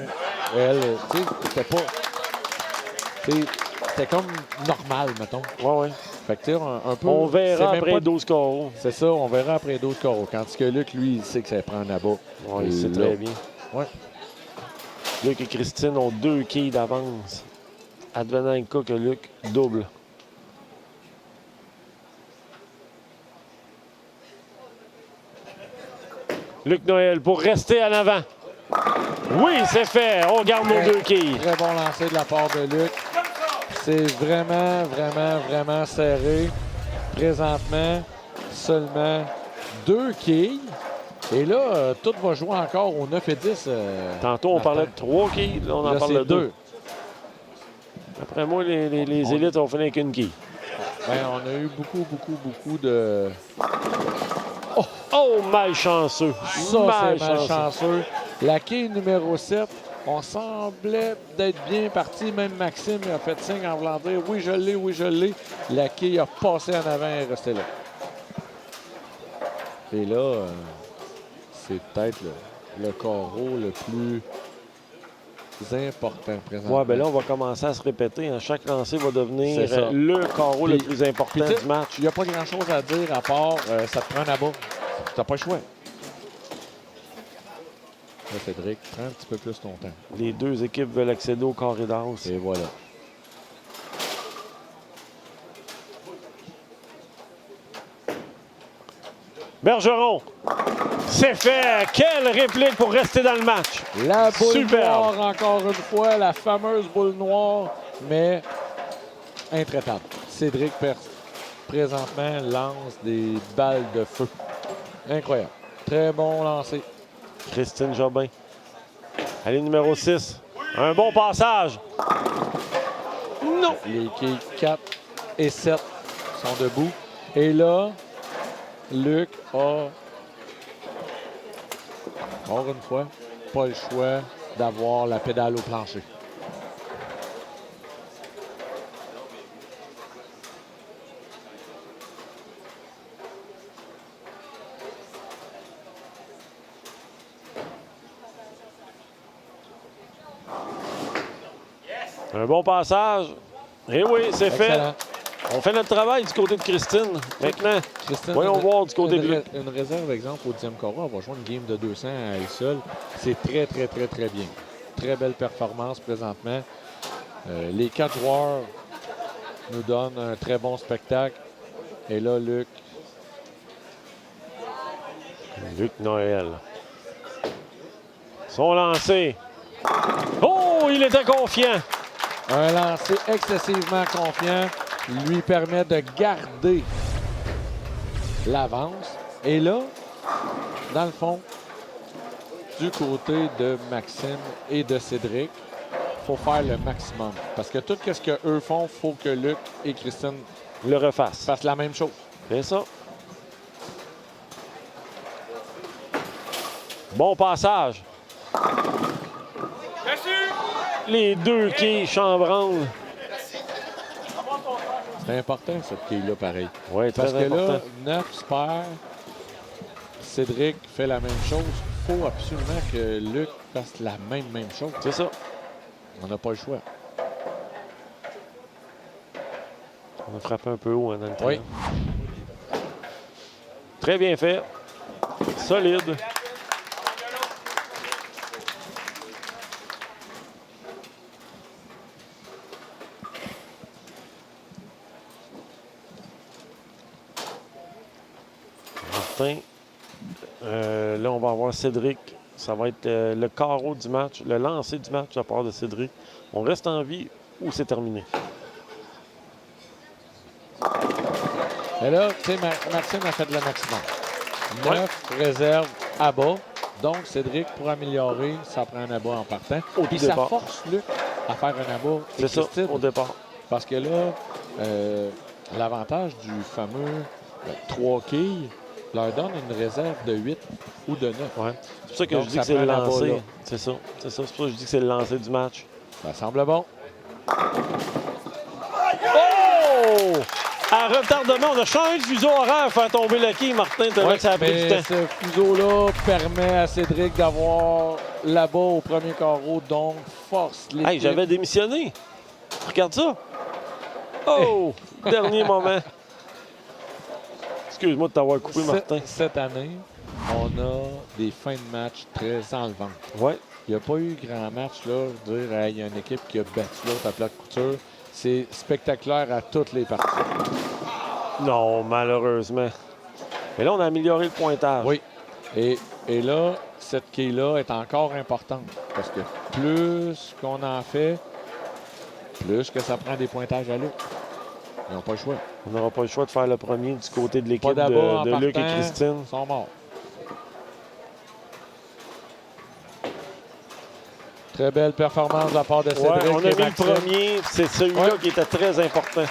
Speaker 3: elle, tu sais, c'était pas. Tu sais, c'était comme normal, mettons.
Speaker 2: ouais, ouais.
Speaker 3: Fait que, tu sais, un peu.
Speaker 2: On
Speaker 3: c'est
Speaker 2: verra
Speaker 3: même
Speaker 2: après
Speaker 3: pas-
Speaker 2: 12 carreaux.
Speaker 3: C'est ça, on verra après 12 carreaux. Tandis que Luc, lui, il sait que ça prend un abat.
Speaker 2: Ouais, il sait
Speaker 3: Là.
Speaker 2: très bien.
Speaker 3: Ouais.
Speaker 2: Luc et Christine ont 2 quilles d'avance. Advenant le cas que Luc double. Luc Noël pour rester à l'avant. Oui, c'est fait. On garde nos 2 quilles.
Speaker 3: Très bon lancer de la part de Luc. C'est vraiment, vraiment, vraiment serré. Présentement, seulement 2 quilles. Et là, tout va jouer encore au 9 et 10.
Speaker 2: Tantôt, on parlait de 3 quilles. Là, on en
Speaker 3: Là,
Speaker 2: parle
Speaker 3: c'est
Speaker 2: de 2. Après moi, les élites ont fini avec une quille.
Speaker 3: Ben, on a eu beaucoup de...
Speaker 2: Oh, malchanceux.
Speaker 3: Ça, c'est malchanceux. La quille numéro 7, on semblait d'être bien parti. Même Maxime a fait signe en voulant dire « Oui, je l'ai, oui, je l'ai ». La quille a passé en avant et est restée là. Et là, c'est peut-être le carreau le plus important présentement.
Speaker 2: Ouais, ben là, on va commencer à se répéter. Hein. Chaque lancé va devenir
Speaker 3: C'est ça.
Speaker 2: le carreau le
Speaker 3: Puis-
Speaker 2: plus important
Speaker 3: Puis,
Speaker 2: du match.
Speaker 3: il n'y a pas grand-chose à dire à part ça te prend un abat. Tu n'as pas le choix. Là, Cédric, prends un petit peu plus ton temps.
Speaker 2: Les 2 équipes veulent accéder au carré d'as.
Speaker 3: Et voilà.
Speaker 2: Bergeron, c'est fait. Quelle réplique pour rester dans le match.
Speaker 3: La boule
Speaker 2: Superbe.
Speaker 3: noire, encore une fois, la fameuse boule noire. Mais intraitable. Cédric présentement lance des balles de feu. Incroyable. Très bon lancer.
Speaker 2: Christine Jobin. Allez, numéro 6. Un bon passage. Non.
Speaker 3: Les quilles 4 et 7 sont debout. Et là, Luc a, encore une fois, pas le choix d'avoir la pédale au plancher.
Speaker 2: Un bon passage. Et oui, c'est fait.
Speaker 3: Excellent.
Speaker 2: On fait notre travail du côté de Christine. Maintenant,
Speaker 3: Christine,
Speaker 2: voyons voir du côté de Luc.
Speaker 3: Une réserve, exemple, au 10e carreau, on va jouer une game de 200 à elle seule. C'est très, très, très, très bien. Très belle performance présentement. Les 4 joueurs nous donnent un très bon spectacle. Et là, Luc.
Speaker 2: Luc Noël. Son lancé. Oh, il était confiant.
Speaker 3: Un lancer excessivement confiant lui permet de garder l'avance. Et là, dans le fond, du côté de Maxime et de Cédric, il faut faire le maximum. Parce que tout ce qu'eux font, il faut que Luc et Christine
Speaker 2: Le refasse.
Speaker 3: fassent la même chose.
Speaker 2: C'est ça. Bon passage. Les deux quilles chambranlent.
Speaker 3: C'est important, cette quille-là, pareil.
Speaker 2: Oui, très
Speaker 3: Parce que
Speaker 2: important.
Speaker 3: là, 9 se perd. Cédric fait la même chose. Il faut absolument que Luc fasse la même chose.
Speaker 2: C'est ça.
Speaker 3: On n'a pas le choix.
Speaker 2: On a frappé un peu haut hein, dans le terrain.
Speaker 3: Oui.
Speaker 2: Très bien fait. Solide. Martin. Là, on va avoir Cédric. Ça va être le carreau du match, le lancer du match de la part de Cédric. On reste en vie ou c'est terminé?
Speaker 3: Et là, tu sais, Maxime a fait le maximum. 9 réserves à bas. Donc, Cédric, pour améliorer, ça prend un abat en partant.
Speaker 2: Au
Speaker 3: Puis
Speaker 2: tout
Speaker 3: ça
Speaker 2: départ.
Speaker 3: force Luc à faire un abat. Et
Speaker 2: C'est ça,
Speaker 3: Christine,
Speaker 2: au départ.
Speaker 3: parce que là, l'avantage du fameux 3 quilles leur donne une réserve de 8 ou de 9.
Speaker 2: Ouais. C'est pour ça que
Speaker 3: Donc,
Speaker 2: je dis
Speaker 3: ça
Speaker 2: que c'est le
Speaker 3: prend la balle,
Speaker 2: lancer.
Speaker 3: là.
Speaker 2: C'est ça. C'est ça. C'est pour ça que je dis que c'est le lancer du match.
Speaker 3: Ça semble bon.
Speaker 2: Oh! À retardement, on a changé de fuseau horaire pour faire tomber le quille, Martin. T'as vu que ça a pris du
Speaker 3: mais
Speaker 2: temps.
Speaker 3: ce fuseau-là permet à Cédric d'avoir là-bas au premier carreau, donc force l'équipe.
Speaker 2: Hey, j'avais démissionné. Regarde ça. Oh! Dernier moment. Excuse-moi de t'avoir coupé, Martin.
Speaker 3: Cette année, on a des fins de match très enlevantes.
Speaker 2: Ouais.
Speaker 3: Il n'y a pas eu grand match, là, dire hey, il y a une équipe qui a battu l'autre à plat de couture. C'est spectaculaire à toutes les parties.
Speaker 2: Non, malheureusement. Mais là, on a amélioré le pointage.
Speaker 3: Oui. Et là, cette quille-là est encore importante. Parce que plus qu'on en fait, plus que ça prend des pointages à l'eau. Ils n'ont pas le choix.
Speaker 2: On n'aura pas le choix de faire le premier du côté de
Speaker 3: Pas
Speaker 2: l'équipe
Speaker 3: d'abat en
Speaker 2: de Luc et
Speaker 3: partant,
Speaker 2: Christine.
Speaker 3: ils sont morts. Très belle performance de la part de Cédric.
Speaker 2: Ouais, on a
Speaker 3: et
Speaker 2: mis
Speaker 3: Maxime.
Speaker 2: le premier. C'est celui-là
Speaker 3: Ouais.
Speaker 2: qui était très important.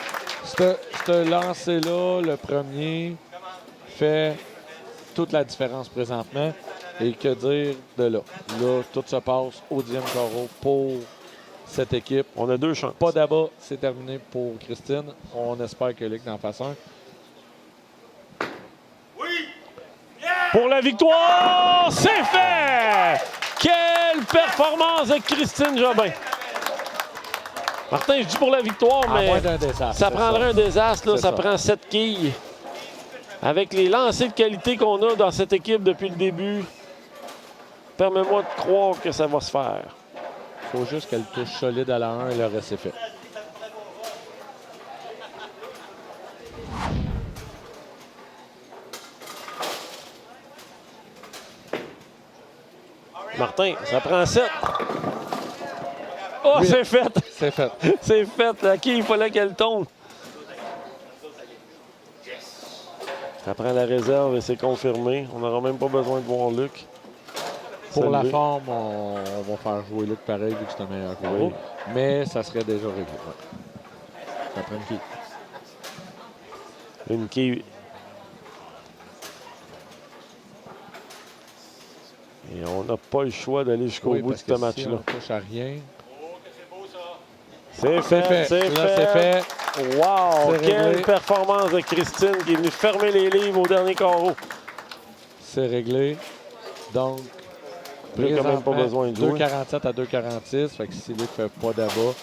Speaker 3: Ce lancer-là, le premier, fait toute la différence présentement. Et que dire de là? Là, tout se passe au 10e carreau pour cette équipe.
Speaker 2: On a deux chances.
Speaker 3: Pas d'abat, c'est terminé pour Christine. On espère que Luc en fasse un.
Speaker 2: Pour la victoire, c'est fait! Quelle performance de Christine Jobin! Martin, je dis pour la victoire,
Speaker 3: À moins
Speaker 2: mais
Speaker 3: d'un désastre.
Speaker 2: ça
Speaker 3: c'est
Speaker 2: prendrait un désastre. Là,
Speaker 3: C'est
Speaker 2: ça
Speaker 3: ça.
Speaker 2: prend 7 quilles. Avec les lancers de qualité qu'on a dans cette équipe depuis le début, permets-moi de croire que ça va se faire.
Speaker 3: Il faut juste qu'elle touche solide à la 1 et le reste est fait.
Speaker 2: Martin, ça prend 7. Oh,
Speaker 3: Oui.
Speaker 2: c'est fait!
Speaker 3: C'est fait.
Speaker 2: C'est fait. La quille, il fallait qu'elle tombe. Ça prend la réserve et c'est confirmé. On n'aura même pas besoin de voir Luc.
Speaker 3: Pour la
Speaker 2: Salut.
Speaker 3: forme, on va faire jouer Luc pareil vu que c'est un meilleur joueur.
Speaker 2: Oui.
Speaker 3: Mais ça serait déjà réglé. Ouais. Ça prend une quille.
Speaker 2: Une quille. Et on n'a pas le choix d'aller jusqu'au
Speaker 3: Oui,
Speaker 2: bout de
Speaker 3: parce
Speaker 2: ce
Speaker 3: que si
Speaker 2: match-là.
Speaker 3: on touche à rien.
Speaker 2: C'est
Speaker 3: C'est
Speaker 2: fait, c'est
Speaker 3: Là, c'est
Speaker 2: fait.
Speaker 3: fait.
Speaker 2: Wow!
Speaker 3: C'est
Speaker 2: Quelle
Speaker 3: réglé.
Speaker 2: performance de Christine qui est venue fermer les livres au dernier carreau.
Speaker 3: C'est réglé. Donc,
Speaker 2: Luc n'a même pas besoin de jouer.
Speaker 3: 2,47 à 2,46. Fait que si Luc ne fait pas d'abat,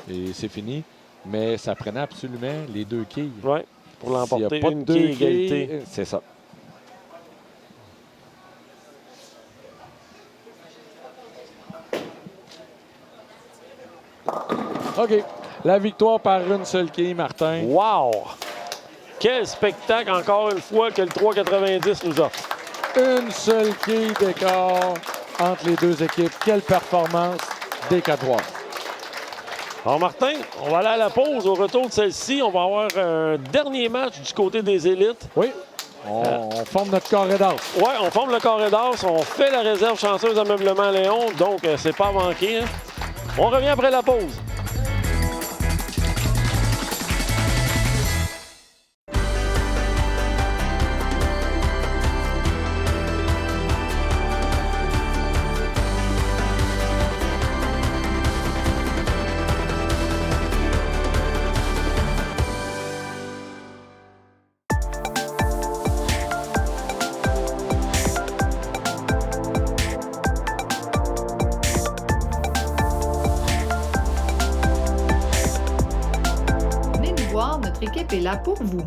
Speaker 3: et c'est fini. Mais ça prenait absolument les deux quilles.
Speaker 2: Oui, pour l'emporter.
Speaker 3: S'il y a pas de
Speaker 2: Une
Speaker 3: deux
Speaker 2: quille égalité.
Speaker 3: quilles, c'est ça. OK. La victoire par une seule quille, Martin.
Speaker 2: Wow! Quel spectacle, encore une fois, que le 3,90 nous offre.
Speaker 3: Une seule quille d'écart entre les deux équipes. Quelle performance des quatre joueurs.
Speaker 2: Alors, Martin, on va aller à la pause. Au retour de celle-ci, on va avoir un dernier match du côté des élites.
Speaker 3: Oui. On forme notre carré d'as.
Speaker 2: Oui, on forme le carré d'as. On fait la réserve chanceuse Ameublement Léon. Donc, c'est pas manqué. Hein. On revient après la pause.
Speaker 6: Venez nous voir, notre équipe est là pour vous.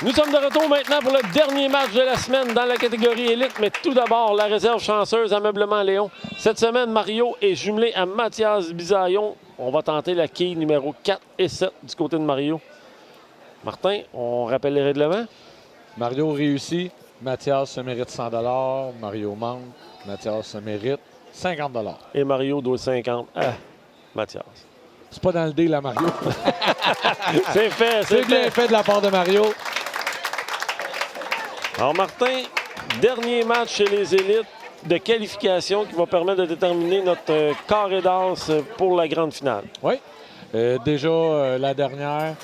Speaker 2: Nous sommes de retour maintenant pour le dernier match de la semaine dans la catégorie élite. Mais tout d'abord, la réserve chanceuse Ameublement Léon. Cette semaine, Mario est jumelé à Mathias Bisaillon. On va tenter la quille numéro 4 et 7 du côté de Mario. Martin, on rappelle les règlements?
Speaker 3: Mario réussit. Mathias se mérite 100 $. Mario manque. Mathias se mérite 50 $.
Speaker 2: Et Mario doit 50 à Mathias.
Speaker 3: C'est pas dans le dé, là, Mario.
Speaker 2: C'est fait,
Speaker 3: C'est bien fait de la part de Mario.
Speaker 2: Alors, Martin, dernier match chez les élites de qualification qui va permettre de déterminer notre carré d'as pour la grande finale.
Speaker 3: Oui. Déjà, la dernière,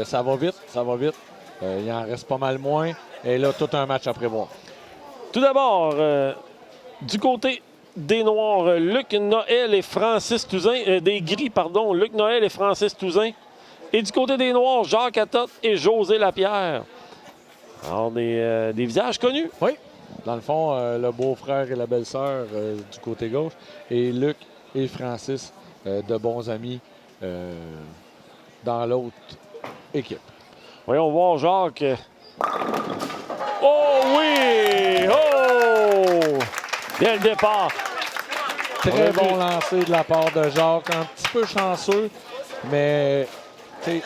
Speaker 3: ça va vite, ça va vite. Il en reste pas mal moins. Et là, tout un match à prévoir.
Speaker 2: Tout d'abord, du côté des Noirs, Luc Noël et Francis Touzin. Des Gris, pardon. Luc Noël et Francis Touzin. Et du côté des Noirs, Jacques Atotte et José Lapierre. Alors, des visages connus.
Speaker 3: Oui. Dans le fond, le beau-frère et la belle-sœur du côté gauche. Et Luc et Francis, de bons amis dans l'autre équipe.
Speaker 2: Voyons voir Jacques. Oh oui! Oh! Dès le départ.
Speaker 3: Très bon lancer de la part de Jacques. Un petit peu chanceux, mais tu sais,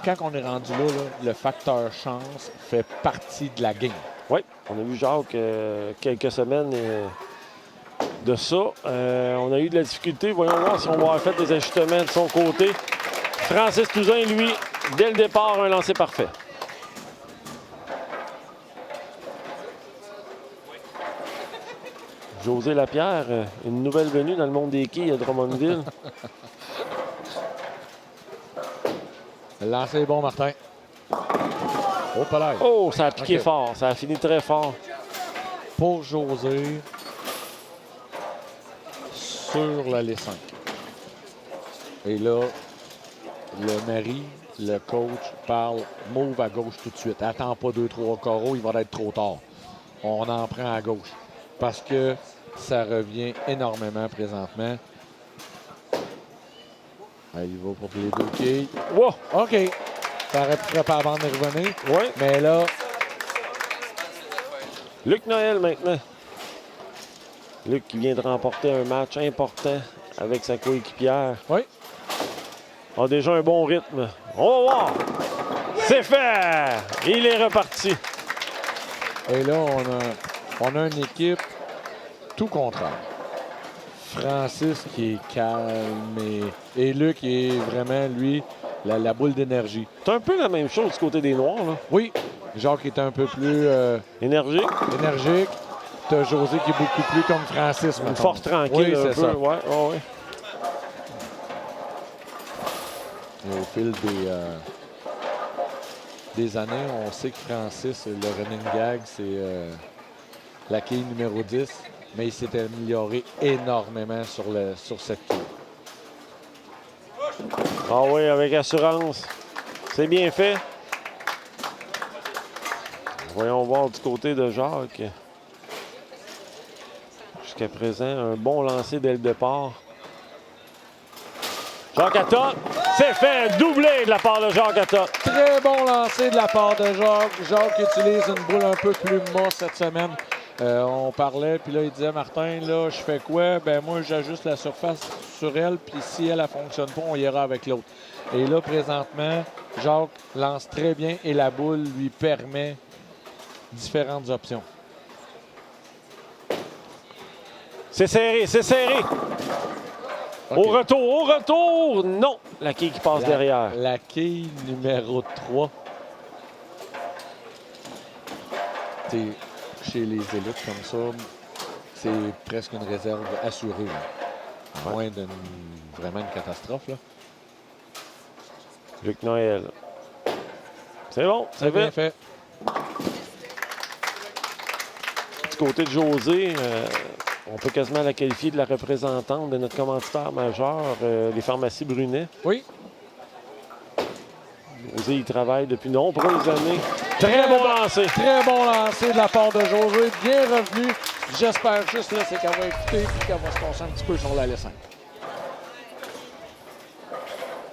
Speaker 3: quand on est rendu là, le facteur chance fait partie de la game.
Speaker 2: Oui, on a vu Jacques quelques semaines de ça. On a eu de la difficulté. Voyons voir si on va avoir fait des ajustements de son côté. Francis Touzin, lui, dès le départ, un lancer parfait. José Lapierre, une nouvelle venue dans le monde des quilles à Drummondville.
Speaker 3: Le lancer est bon, Martin. Oh, pas l'air.
Speaker 2: Oh, ça a piqué
Speaker 3: OK.
Speaker 2: fort. Ça a fini très fort.
Speaker 3: Pour José, sur l'allée 5. Et là, le mari, le coach, parle « Move à gauche tout de suite. Attends pas 2-3 carreaux, il va être trop tard. On en prend à gauche. » Parce que ça revient énormément présentement. Allez, il va pour les deux quilles.
Speaker 2: Wow!
Speaker 3: OK. Ça aurait pu frapper avant de revenir.
Speaker 2: Oui.
Speaker 3: Mais là,
Speaker 2: Luc Noël maintenant. Luc qui vient de remporter un match important avec sa coéquipière.
Speaker 3: oui.
Speaker 2: A déjà un bon rythme. On va voir. C'est fait! Il est reparti.
Speaker 3: Et là, on a une équipe tout contraire. Francis qui est calme et Luc qui est vraiment, lui, la boule d'énergie.
Speaker 2: C'est un peu la même chose du côté des Noirs, là.
Speaker 3: Oui, Jacques est un peu plus
Speaker 2: Énergique.
Speaker 3: énergique. T'as José qui est beaucoup plus comme Francis.
Speaker 2: Une
Speaker 3: mettons.
Speaker 2: force tranquille,
Speaker 3: Oui,
Speaker 2: un
Speaker 3: c'est
Speaker 2: peu.
Speaker 3: ça.
Speaker 2: Ouais, ouais, ouais.
Speaker 3: Et au fil des années, on sait que Francis, le running gag, c'est la quille numéro 10, mais il s'est amélioré énormément sur cette quille.
Speaker 2: Ah oui, avec assurance. C'est bien fait. Voyons voir du côté de Jacques. Jusqu'à présent, un bon lancer dès le départ. Jacques Atta, c'est fait, doublé de la part de Jacques Atta.
Speaker 3: Très bon lancer de la part de Jacques. Jacques utilise une boule un peu plus molle cette semaine. On parlait, puis là, il disait, Martin, là, je fais quoi? Ben moi, j'ajuste la surface sur elle, puis si elle ne fonctionne pas, on ira avec l'autre. Et là, présentement, Jacques lance très bien et la boule lui permet différentes options.
Speaker 2: C'est serré, c'est serré.
Speaker 3: OK.
Speaker 2: Au retour, non. La quille qui passe derrière.
Speaker 3: La quille numéro 3. T'sais, chez les élites comme ça, c'est presque une réserve assurée. Là. À moins d'une vraiment une catastrophe. Là.
Speaker 2: Luc Noël. C'est bon, c'est
Speaker 3: bien
Speaker 2: fait.
Speaker 3: fait.
Speaker 2: Du côté de José, on peut quasiment la qualifier de la représentante de notre commanditaire majeur, les pharmacies Brunet.
Speaker 3: Oui.
Speaker 2: José, il travaille depuis de nombreuses années. Très bon lancer.
Speaker 3: Très bon lancer de la part de José. Bien revenu. J'espère juste là, c'est qu'elle va écouter et qu'elle va se concentrer un petit peu sur la leçon.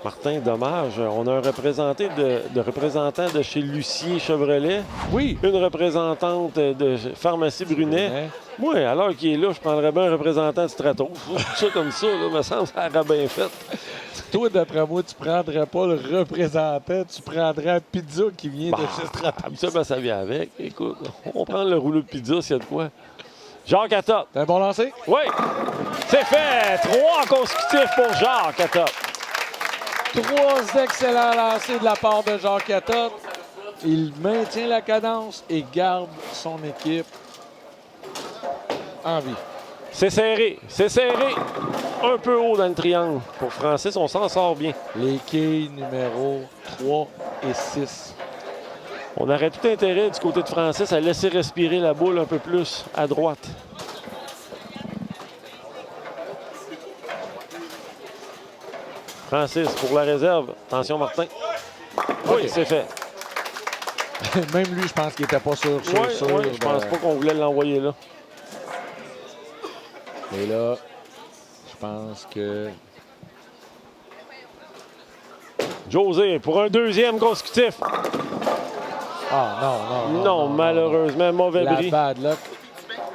Speaker 2: Martin, dommage. On a un représentant de chez Lucier Chevrolet.
Speaker 3: Oui.
Speaker 2: Une représentante de pharmacie Brunet. Moi, alors qu'il est là, je prendrais bien un représentant de Stratos. Tout ça comme ça, là, me semble, ça aurait bien fait.
Speaker 3: Toi, d'après moi, tu prendrais pas le représentant, tu prendrais la pizza qui vient de chez Stratos.
Speaker 2: Habituellement, ça vient avec. Écoute, on prend le rouleau de pizza s'il y a de quoi. Jacques Atta.
Speaker 3: C'est un bon lancer?
Speaker 2: Oui, c'est fait. 3 consécutifs pour Jacques Atta.
Speaker 3: 3 excellents lancers de la part de Jacques Atta. Il maintient la cadence et garde son équipe en vie.
Speaker 2: C'est serré, c'est serré. Un peu haut dans le triangle. Pour Francis, on s'en sort bien.
Speaker 3: Les quilles numéro 3 et 6.
Speaker 2: On aurait tout intérêt du côté de Francis à laisser respirer la boule un peu plus à droite. Francis pour la réserve. Attention, Martin. Oui, c'est fait.
Speaker 3: Même lui, je pense qu'il n'était pas sûr.
Speaker 2: Oui, je pense pas qu'on voulait l'envoyer là.
Speaker 3: Et là, je pense que...
Speaker 2: José pour un 2e consécutif.
Speaker 3: Ah, non.
Speaker 2: Malheureusement, mauvais
Speaker 3: La
Speaker 2: bris.
Speaker 3: bad luck.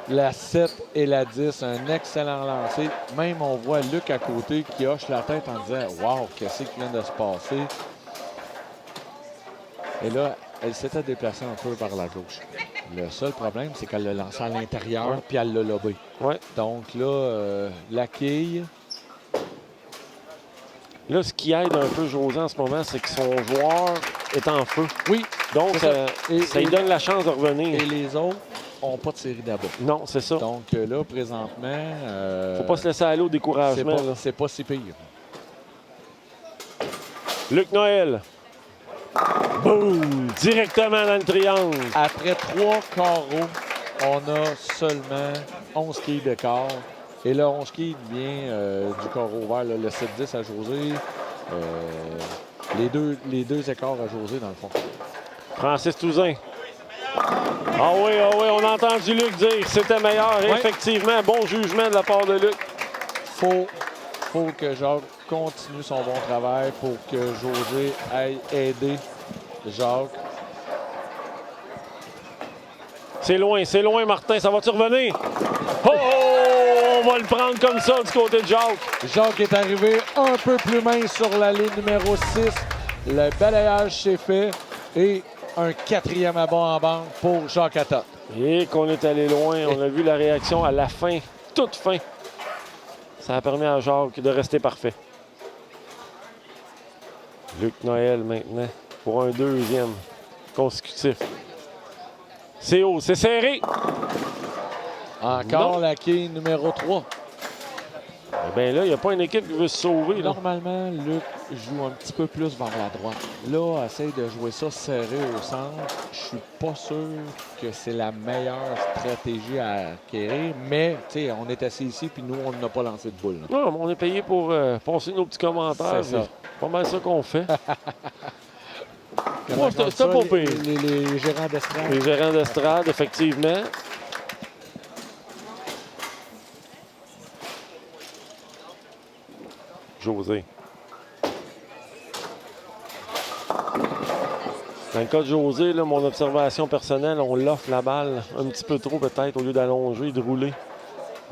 Speaker 3: La 7 et la 10, un excellent lancer. Même on voit Luc à côté qui hoche la tête en disant « Wow, qu'est-ce qui vient de se passer? » Et là, elle s'était déplacée un peu par la gauche. Le seul problème, c'est qu'elle l'a lancé à l'intérieur puis elle l'a lobé.
Speaker 2: Ouais.
Speaker 3: Donc là, la quille...
Speaker 2: Là, ce qui aide un peu José en ce moment, c'est que son joueur est en feu.
Speaker 3: Oui.
Speaker 2: Donc,
Speaker 3: c'est
Speaker 2: ça lui donne la chance de revenir.
Speaker 3: Et les autres n'ont pas de série d'abat.
Speaker 2: Non, c'est ça.
Speaker 3: Donc là, présentement...
Speaker 2: Faut pas se laisser aller au découragement. là.
Speaker 3: C'est pas si pire.
Speaker 2: Luc Noël. Boum! Directement dans le triangle.
Speaker 3: Après 3 carreaux, on a seulement 11 quilles de quart. Et là, 11 quilles vient du carreau vert, là, le 7-10 à José. Les deux écarts à José, dans le fond.
Speaker 2: Francis Touzin. Ah oui, on a entendu Luc dire que c'était meilleur.
Speaker 3: Oui.
Speaker 2: Effectivement, bon jugement de la part de Luc.
Speaker 3: Faut que Jacques continue son bon travail pour que José aille aider Jacques.
Speaker 2: C'est loin, Martin. Ça va-tu revenir? Oh! On va le prendre comme ça du côté de Jacques.
Speaker 3: Jacques est arrivé un peu plus mince sur la ligne numéro 6. Le balayage s'est fait et un 4e à bas en banque pour Jacques Atta.
Speaker 2: Et qu'on est allé loin. On a vu la réaction à la fin, toute fin. Ça a permis à Jacques de rester parfait. Luc Noël maintenant pour un deuxième consécutif. C'est haut, c'est serré.
Speaker 3: Encore
Speaker 2: Non.
Speaker 3: la quille numéro 3.
Speaker 2: Eh bien là, il n'y a pas une équipe qui veut se sauver. Là.
Speaker 3: Normalement, Luc joue un petit peu plus vers la droite. Là, essaye de jouer ça serré au centre. Je suis pas sûr que c'est la meilleure stratégie à acquérir, mais on est assis ici puis nous, on n'a pas lancé de boule. Là.
Speaker 2: Non, mais on est payé pour passer nos petits commentaires.
Speaker 3: C'est ça.
Speaker 2: C'est pas mal ça qu'on fait.
Speaker 3: Comment
Speaker 2: Ouais, c'était
Speaker 3: ça,
Speaker 2: pas pire.
Speaker 3: les gérants d'estrade.
Speaker 2: Les gérants d'estrade, effectivement. José. Dans le cas de José, là, mon observation personnelle, on l'offre la balle un petit peu trop peut-être au lieu d'allonger et de rouler.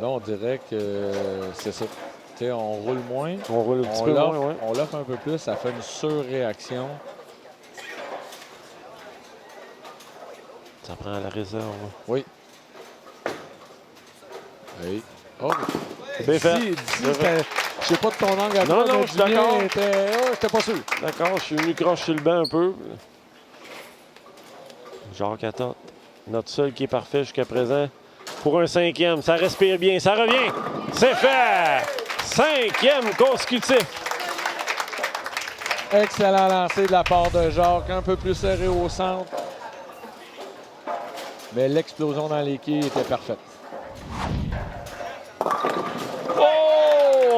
Speaker 3: Là, on dirait que c'est ça. On roule moins.
Speaker 2: On roule un petit
Speaker 3: On
Speaker 2: peu
Speaker 3: l'offre,
Speaker 2: moins, ouais.
Speaker 3: on l'offre un peu plus. Ça fait une surréaction.
Speaker 2: Ça prend à la réserve. là.
Speaker 3: Oui. Oui. Oh.
Speaker 2: C'est fait.
Speaker 3: Je sais pas de ton angle à
Speaker 2: Non,
Speaker 3: toi,
Speaker 2: non,
Speaker 3: mais
Speaker 2: je suis
Speaker 3: du mien
Speaker 2: d'accord.
Speaker 3: j'étais pas sûr.
Speaker 2: D'accord, je suis venu croche sur le banc un peu. Jacques attend. Notre seul qui est parfait jusqu'à présent. Pour un 5e, ça respire bien, ça revient. C'est fait! 5e consécutif.
Speaker 3: Excellent lancer de la part de Jacques. Un peu plus serré au centre. Mais l'explosion dans les quilles était parfaite.
Speaker 2: Oh!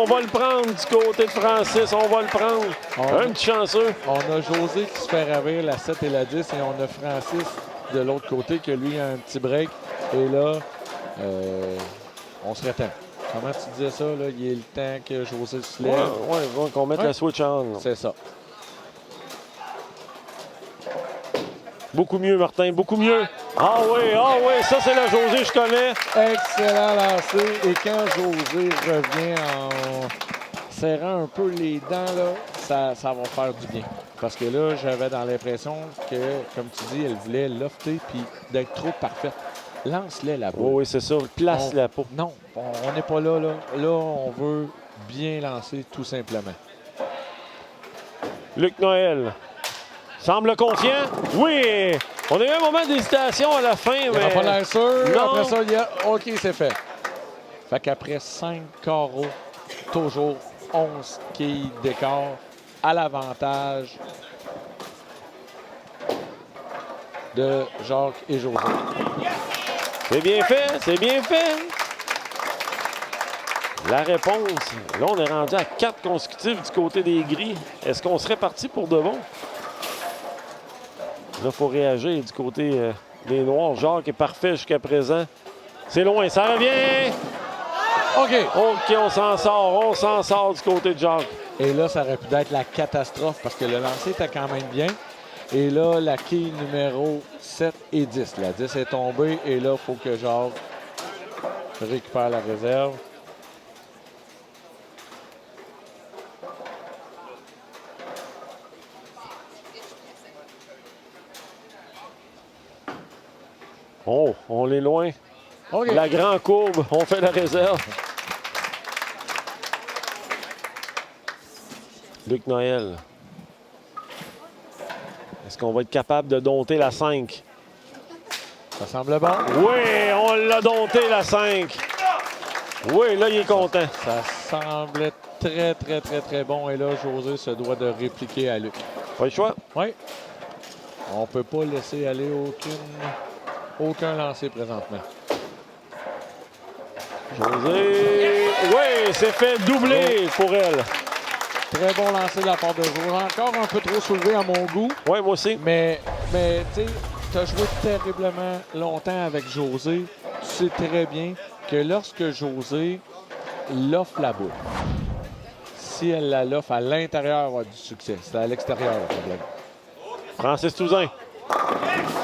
Speaker 2: On va le prendre du côté de Francis, on va le prendre. Un petit chanceux.
Speaker 3: On a José qui se fait ravir la 7 et la 10 et on a Francis de l'autre côté que lui a un petit break. Et là, on serait temps. Comment tu disais ça? Là? Il est le temps que José se lève.
Speaker 2: Ouais, qu'on mette
Speaker 3: Ouais.
Speaker 2: la switch on.
Speaker 3: C'est ça.
Speaker 2: Beaucoup mieux, Martin, beaucoup mieux. Ah oui, ça c'est la José, je connais.
Speaker 3: Excellent lancé. Et quand José revient en serrant un peu les dents, là, ça va faire du bien. Parce que là, j'avais dans l'impression que, comme tu dis, elle voulait lofter puis d'être trop parfaite. Lance-les la boule.
Speaker 2: Oui, c'est ça. Place la peau.
Speaker 3: Non, on n'est pas là, là. Là, on veut bien lancer, tout simplement.
Speaker 2: Luc Noël semble confiant. Oui! On a eu un moment d'hésitation à la fin,
Speaker 3: Il
Speaker 2: mais...
Speaker 3: n'a pas l'air sûr.
Speaker 2: Non.
Speaker 3: Après ça, il y a... OK, c'est fait. Fait qu'après 5 carreaux, toujours 11 quilles d'écart à l'avantage de Jacques et José.
Speaker 2: C'est bien fait, c'est bien fait. La réponse, là, on est rendu à 4 consécutifs du côté des gris. Est-ce qu'on serait parti pour de bon? Là, il faut réagir du côté des noirs. Jacques est parfait jusqu'à présent. C'est loin, ça revient!
Speaker 3: OK.
Speaker 2: OK, on s'en sort du côté de Jacques.
Speaker 3: Et là, ça aurait pu être la catastrophe parce que le lancer était quand même bien. Et là, la quille numéro 7 et 10. La 10 est tombée et là, il faut que Jacques récupère la réserve.
Speaker 2: Oh, on est loin.
Speaker 3: OK.
Speaker 2: La grande courbe, on fait la réserve. Luc Noël. Est-ce qu'on va être capable de dompter la 5?
Speaker 3: Ça semble bon.
Speaker 2: Oui, on l'a dompté la 5. Oui, là, il est content.
Speaker 3: Ça semble très, très, très, très bon. Et là, José se doit de répliquer à Luc.
Speaker 2: Pas le choix.
Speaker 3: Oui. On ne peut pas laisser aller aucun lancer présentement.
Speaker 2: José. Oui, c'est fait doubler pour elle.
Speaker 3: Très bon lancer de la part de José. Encore un peu trop soulevé à mon goût.
Speaker 2: Oui, moi aussi.
Speaker 3: Mais tu sais, tu as joué terriblement longtemps avec José. Tu sais très bien que lorsque José l'offre la boule, si elle la l'offre à l'intérieur, elle va avoir du succès. C'est à l'extérieur le problème.
Speaker 2: Francis Touzin.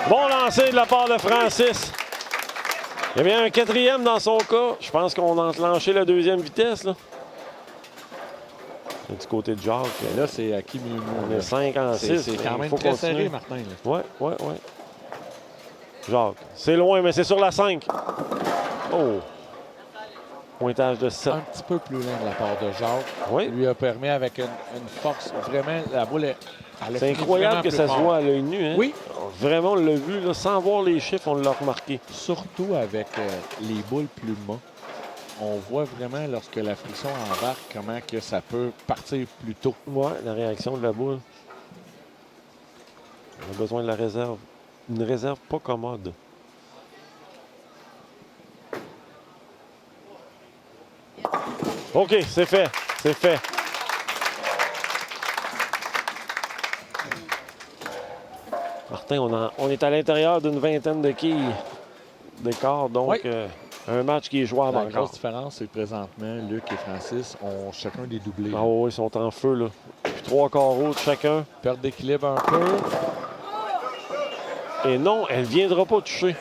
Speaker 2: Bon lancer de la part de Francis. Il y a bien un 4e dans son cas. Je pense qu'on a enclenché la 2e vitesse. Là. Et du côté de Jacques,
Speaker 3: Et là, c'est à qui mieux
Speaker 2: on est 5 en 6.
Speaker 3: C'est quand même très serré, Martin. Là.
Speaker 2: Oui. Jacques, c'est loin, mais c'est sur la 5. Oh. Pointage de 7.
Speaker 3: Un petit peu plus loin de la part de Jacques.
Speaker 2: Oui.
Speaker 3: Lui a permis avec une force vraiment. La boule est.
Speaker 2: C'est incroyable que ça se voit à l'œil nu. Hein?
Speaker 3: Oui.
Speaker 2: Vraiment, on l'a vu, là, sans voir les chiffres, on l'a remarqué.
Speaker 3: Surtout avec les boules plus bas. On voit vraiment lorsque la friction embarque comment que ça peut partir plus tôt.
Speaker 2: Ouais, la réaction de la boule. On a besoin de la réserve. Une réserve pas commode. OK, c'est fait. C'est fait. Martin, on est à l'intérieur d'une vingtaine de quilles d'écart, donc
Speaker 3: Oui.
Speaker 2: un match qui est jouable
Speaker 3: La
Speaker 2: encore.
Speaker 3: grosse différence, c'est que présentement, Luc et Francis ont chacun des doublés.
Speaker 2: Ah oui, ils sont en feu, là. Puis 3 carreaux de chacun.
Speaker 3: Perte d'équilibre un peu.
Speaker 2: Et non, elle ne viendra pas toucher.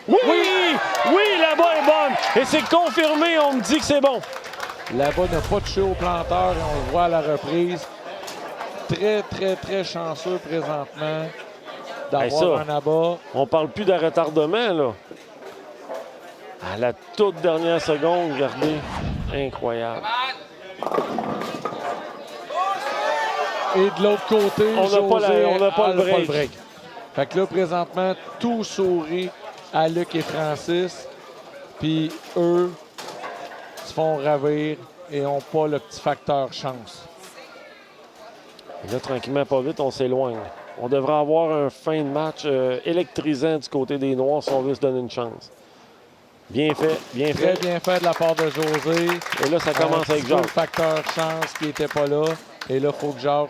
Speaker 2: Oui! Oui, là-bas est bonne! Et c'est confirmé, on me dit que c'est bon.
Speaker 3: Là-bas n'a pas touché au planteur et on le voit à la reprise. Très, très, très chanceux présentement d'avoir un abat.
Speaker 2: On parle plus de retardement, là. À la toute dernière seconde, regardez. Incroyable.
Speaker 3: Et de l'autre côté,
Speaker 2: On n'a pas le break.
Speaker 3: Fait que là, présentement, tout sourit à Luc et Francis. Puis eux se font ravir et n'ont pas le petit facteur chance.
Speaker 2: Et là, tranquillement, pas vite, on s'éloigne. On devrait avoir un fin de match électrisant du côté des Noirs si on veut se donner une chance. Bien fait, bien
Speaker 3: Très
Speaker 2: fait.
Speaker 3: bien fait de la part de José.
Speaker 2: Et là, ça commence avec
Speaker 3: Le
Speaker 2: Jacques.
Speaker 3: facteur chance qui n'était pas là. Et là, il faut que Jacques,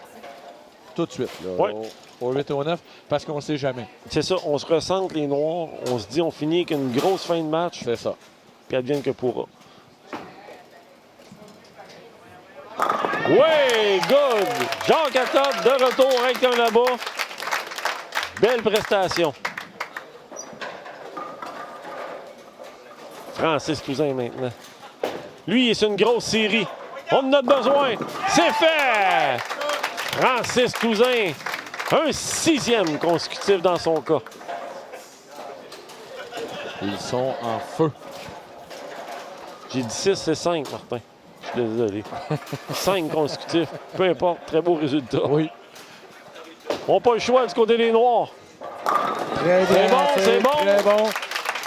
Speaker 3: tout de suite, là,
Speaker 2: Ouais.
Speaker 3: au 8 et au 9, parce qu'on ne sait jamais.
Speaker 2: C'est ça, on se ressente les Noirs. On se dit, on finit avec une grosse fin de match.
Speaker 3: C'est ça.
Speaker 2: Puis advienne que pourra. Oui, good! Jacques Atotte de retour avec un là-bas. Belle prestation. Francis Cousin maintenant. Lui, il est sur une grosse série. On en a besoin. C'est fait! Francis Cousin, un 6e consécutif dans son cas.
Speaker 3: Ils sont en feu.
Speaker 2: J'ai dit 6, c'est 5, Martin. Je suis désolé. 5 consécutifs. Peu importe, très beau résultat.
Speaker 3: Oui.
Speaker 2: On n'a pas le choix du côté des Noirs.
Speaker 3: Très bien.
Speaker 2: C'est bon, c'est bon.
Speaker 3: Très bon.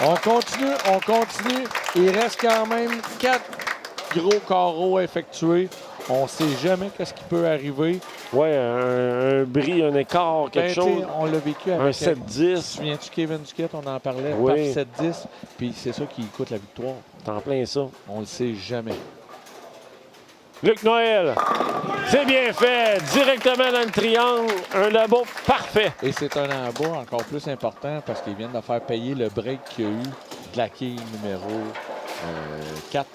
Speaker 3: On continue, on continue. Il reste quand même 4 gros carreaux à effectuer. On ne sait jamais qu'est-ce qui peut arriver.
Speaker 2: Ouais, un bris, un écart, quelque
Speaker 3: Ben,
Speaker 2: chose.
Speaker 3: t'sais, on l'a vécu
Speaker 2: Un
Speaker 3: avec...
Speaker 2: 7-10.
Speaker 3: Tu te souviens-tu Kevin Duquette, on en parlait,
Speaker 2: Oui.
Speaker 3: par 7-10, puis c'est ça qui coûte la victoire.
Speaker 2: T'es en plein ça.
Speaker 3: On le sait jamais.
Speaker 2: Luc Noël, c'est bien fait. Directement dans le triangle. Un là-bas parfait.
Speaker 3: Et c'est un embat encore plus important parce qu'ils viennent de faire payer le break qu'il y a eu de la quille numéro 4.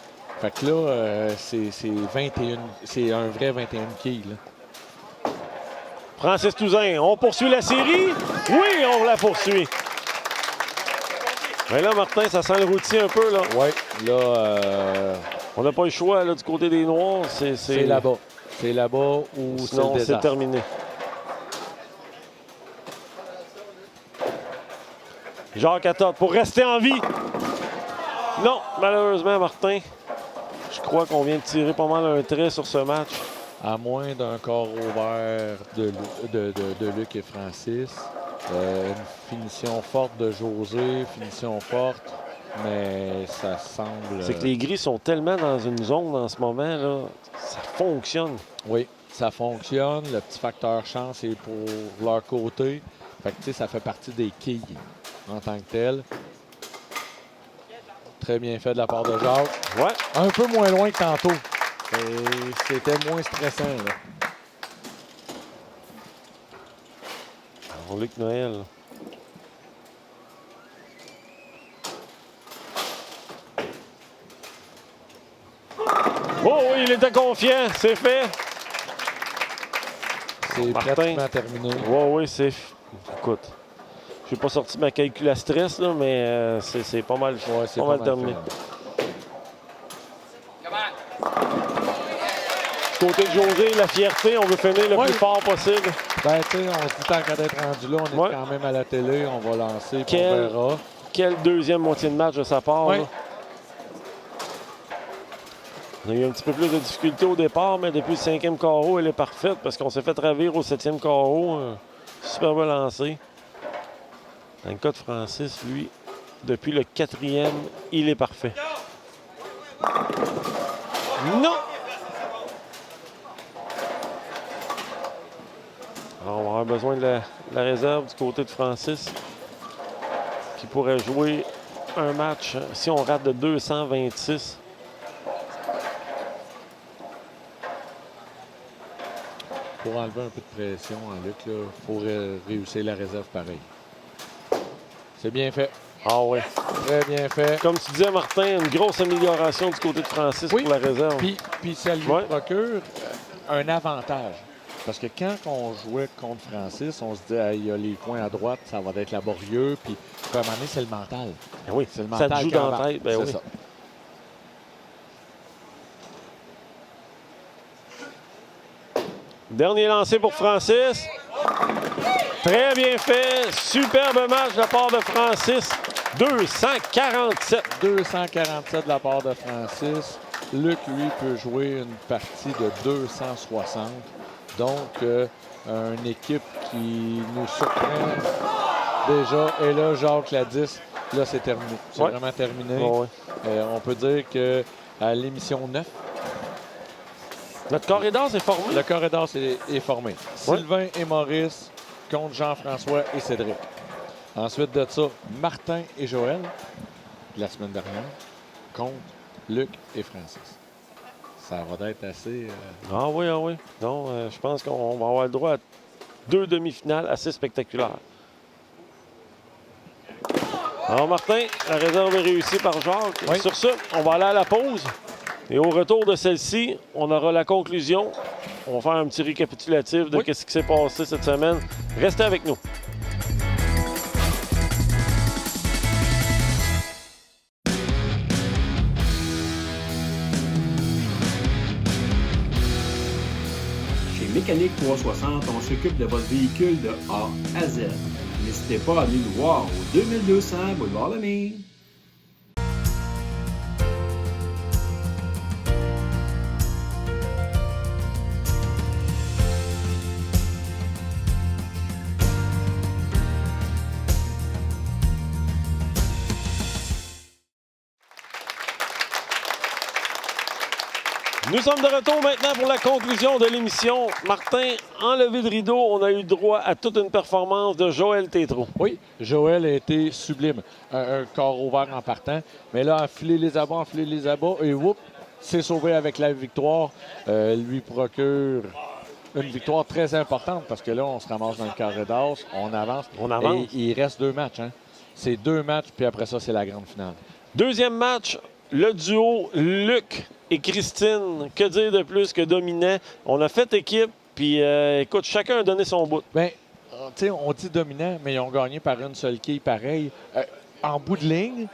Speaker 3: Fait que là, c'est 21, c'est un vrai 21 quilles. Là.
Speaker 2: Francis Touzin, on poursuit la série? Oui, on la poursuit. Mais là, Martin, ça sent le routier un peu, là.
Speaker 3: Oui, là,
Speaker 2: On n'a pas le choix, là, du côté des Noirs.
Speaker 3: c'est là-bas. C'est là-bas où c'est le
Speaker 2: Sinon, c'est
Speaker 3: désastre.
Speaker 2: terminé. Jacques Atotte pour rester en vie. Non, malheureusement, Martin. Je crois qu'on vient de tirer pas mal un trait sur ce match.
Speaker 3: À moins d'un corps ouvert de Luc et Francis. Une finition forte de José, finition forte, mais ça semble...
Speaker 2: C'est que les Gris sont tellement dans une zone en ce moment, là, ça fonctionne.
Speaker 3: Oui, ça fonctionne. Le petit facteur chance est pour leur côté. Fait que, tu sais, ça fait partie des quilles en tant que tel. Très bien fait de la part de Jacques.
Speaker 2: Ouais.
Speaker 3: Un peu moins loin que tantôt. Et c'était moins stressant, là.
Speaker 2: Alors, Luc Noël. Oh oui, il était confiant, c'est fait.
Speaker 3: C'est
Speaker 2: Martin.
Speaker 3: pratiquement terminé.
Speaker 2: Oui, c'est... Écoute, j'ai pas sorti ma calculatrice, là, mais c'est pas mal,
Speaker 3: Ouais, c'est
Speaker 2: pas mal terminé.
Speaker 3: fait.
Speaker 2: Du côté de José, la fierté, on veut finir le
Speaker 3: Ouais.
Speaker 2: plus fort possible.
Speaker 3: Ben, tu sais, on se dit tant qu'à d'être rendu là, on est
Speaker 2: Ouais.
Speaker 3: quand même à la télé, on va lancer, puis
Speaker 2: Quel-
Speaker 3: on verra.
Speaker 2: Quelle deuxième moitié de match de sa part.
Speaker 3: Ouais.
Speaker 2: Là. On a eu un petit peu plus de difficulté au départ, mais depuis le 5e carreau, elle est parfaite parce qu'on s'est fait ravir au 7e carreau. Super bien lancé. Dans le cas de Francis, lui, depuis le 4e, il est parfait. Non! Alors, on va avoir besoin de la réserve du côté de Francis qui pourrait jouer un match si on rate de 226.
Speaker 3: Pour enlever un peu de pression en Luc, il faut réussir la réserve pareil. C'est bien fait.
Speaker 2: Ah oui.
Speaker 3: Très bien fait.
Speaker 2: Comme tu disais, Martin, une grosse amélioration du côté de Francis pour la réserve.
Speaker 3: Puis ça lui procure un avantage. Parce que quand on jouait contre Francis, on se dit il y a les coins à droite, ça va être laborieux. Puis à un moment donné, c'est le mental.
Speaker 2: Ben oui,
Speaker 3: c'est le
Speaker 2: ça
Speaker 3: mental
Speaker 2: te joue dans la tête. Ben oui.
Speaker 3: Ça.
Speaker 2: Dernier lancé pour Francis. Très bien fait. Superbe match de la part de Francis. 247.
Speaker 3: 247 de la part de Francis. Luc, lui, peut jouer une partie de 260. Donc, une équipe qui nous surprend déjà. Et là, Jacques la 10, là, c'est terminé. C'est vraiment terminé. On peut dire qu'à l'émission 9,
Speaker 2: notre corridor est formé.
Speaker 3: Le corridor est formé. Sylvain et Maurice contre Jean-François et Cédric. Ensuite de ça, Martin et Joël, la semaine dernière, contre Luc et Francis. Ça va être assez...
Speaker 2: Ah oui. Non, je pense qu'on va avoir le droit à 2 demi-finales assez spectaculaires. Alors, Martin, la réserve est réussie par Jacques.
Speaker 3: Oui.
Speaker 2: Sur ce, on va aller à la pause. Et au retour de celle-ci, on aura la conclusion. On va faire un petit récapitulatif de ce qui s'est passé cette semaine. Restez avec nous.
Speaker 7: Chez Mécanique 360, on s'occupe de votre véhicule de A à Z. N'hésitez pas à venir nous voir au 2200 Boulevard Lemay.
Speaker 2: Nous sommes de retour maintenant pour la conclusion de l'émission. Martin, enlevé le rideau, on a eu droit à toute une performance de Joël Tétrault.
Speaker 3: Oui, Joël a été sublime. Un corps ouvert en partant. Mais là, enfiler les abats, et whoop, c'est sauvé avec la victoire. Lui procure une victoire très importante parce que là, on se ramasse dans le carré d'as, on avance. Et il reste 2 matchs. Hein. C'est 2 matchs, puis après ça, c'est la grande finale.
Speaker 2: Deuxième match, le duo Luc et Christine. Que dire de plus que dominant? On a fait équipe, puis écoute, chacun a donné son bout.
Speaker 3: Bien, tu sais, on dit dominant, mais ils ont gagné par une seule quille pareil. En bout de ligne,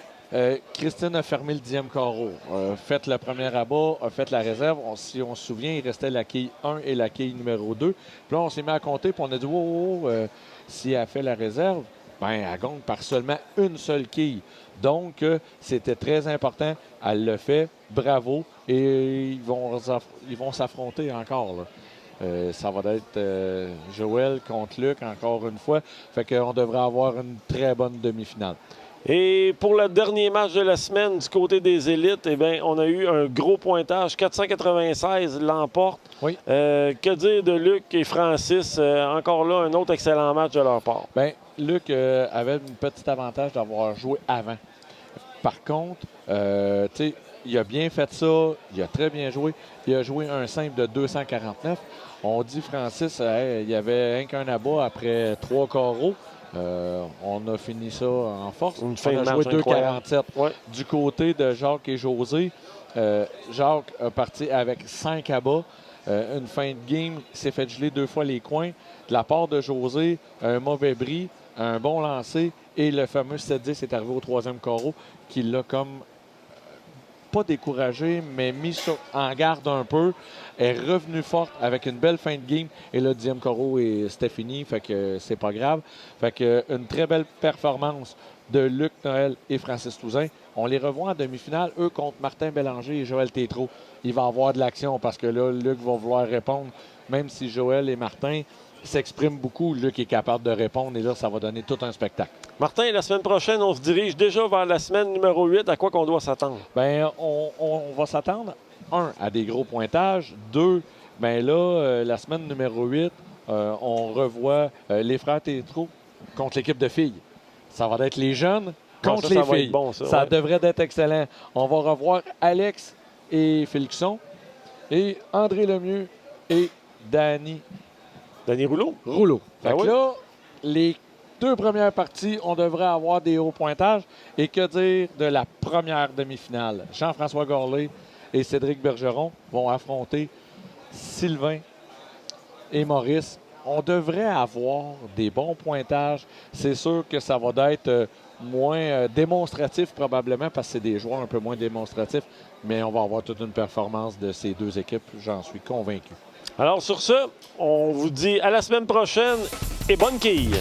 Speaker 3: Christine a fermé le 10e carreau, a fait le premier abat, a fait la réserve. Si on se souvient, il restait la quille 1 et la quille numéro 2. Puis là, on s'est mis à compter, puis on a dit, si elle fait la réserve, ben, elle gagne par seulement une seule quille. Donc, c'était très important. Elle le fait. Bravo. Et ils vont s'affronter encore. Là. Ça va être Joël contre Luc encore une fois. Fait qu'on devrait avoir une très bonne demi-finale.
Speaker 2: Et pour le dernier match de la semaine du côté des élites, eh bien, on a eu un gros pointage. 496 l'emporte.
Speaker 3: Oui.
Speaker 2: Que dire de Luc et Francis? Encore là, un autre excellent match de leur part.
Speaker 3: Bien, Luc avait un petit avantage d'avoir joué avant. Par contre, tu sais, il a bien fait ça. Il a très bien joué. Il a joué un simple de 249. On dit, Francis, il y avait qu'un abat après 3 carreaux. On a fini ça en force.
Speaker 2: On
Speaker 3: a joué 2,47. Ouais. Du côté de Jacques et José, Jacques a parti avec 5 abats. Une fin de game, s'est fait geler 2 fois les coins. De la part de José, un mauvais bris, un bon lancer et le fameux 7-10 est arrivé au 3e carreau qui l'a comme pas découragé, mais mis en garde un peu. Est revenu forte avec une belle fin de game. Et le 10e carreau, c'était fini, fait que c'est pas grave. Fait que une très belle performance de Luc Noël et Francis Touzin. On les revoit en demi-finale, eux, contre Martin Bélanger et Joël Tétrault. Il va y avoir de l'action parce que là, Luc va vouloir répondre. Même si Joël et Martin s'expriment beaucoup, Luc est capable de répondre et là, ça va donner tout un spectacle.
Speaker 2: Martin, la semaine prochaine, on se dirige déjà vers la semaine numéro 8. À quoi qu'on doit s'attendre?
Speaker 3: Bien, on va s'attendre, 1, à des gros pointages. 2, bien là, la semaine numéro 8, on revoit les frères Tétrault contre l'équipe de filles. Ça va être les jeunes contre les filles.
Speaker 2: Bon,
Speaker 3: ça devrait être excellent. On va revoir Alex et Félixon et André Lemieux et Danny Rouleau. Fait que là, les 2 premières parties, on devrait avoir des hauts pointages. Et que dire de la première demi-finale? Jean-François Gorlé et Cédric Bergeron vont affronter Sylvain et Maurice. On devrait avoir des bons pointages. C'est sûr que ça va être moins démonstratif probablement parce que c'est des joueurs un peu moins démonstratifs. Mais on va avoir toute une performance de ces 2 équipes, j'en suis convaincu.
Speaker 2: Alors sur ce, on vous dit à la semaine prochaine et bonne quille!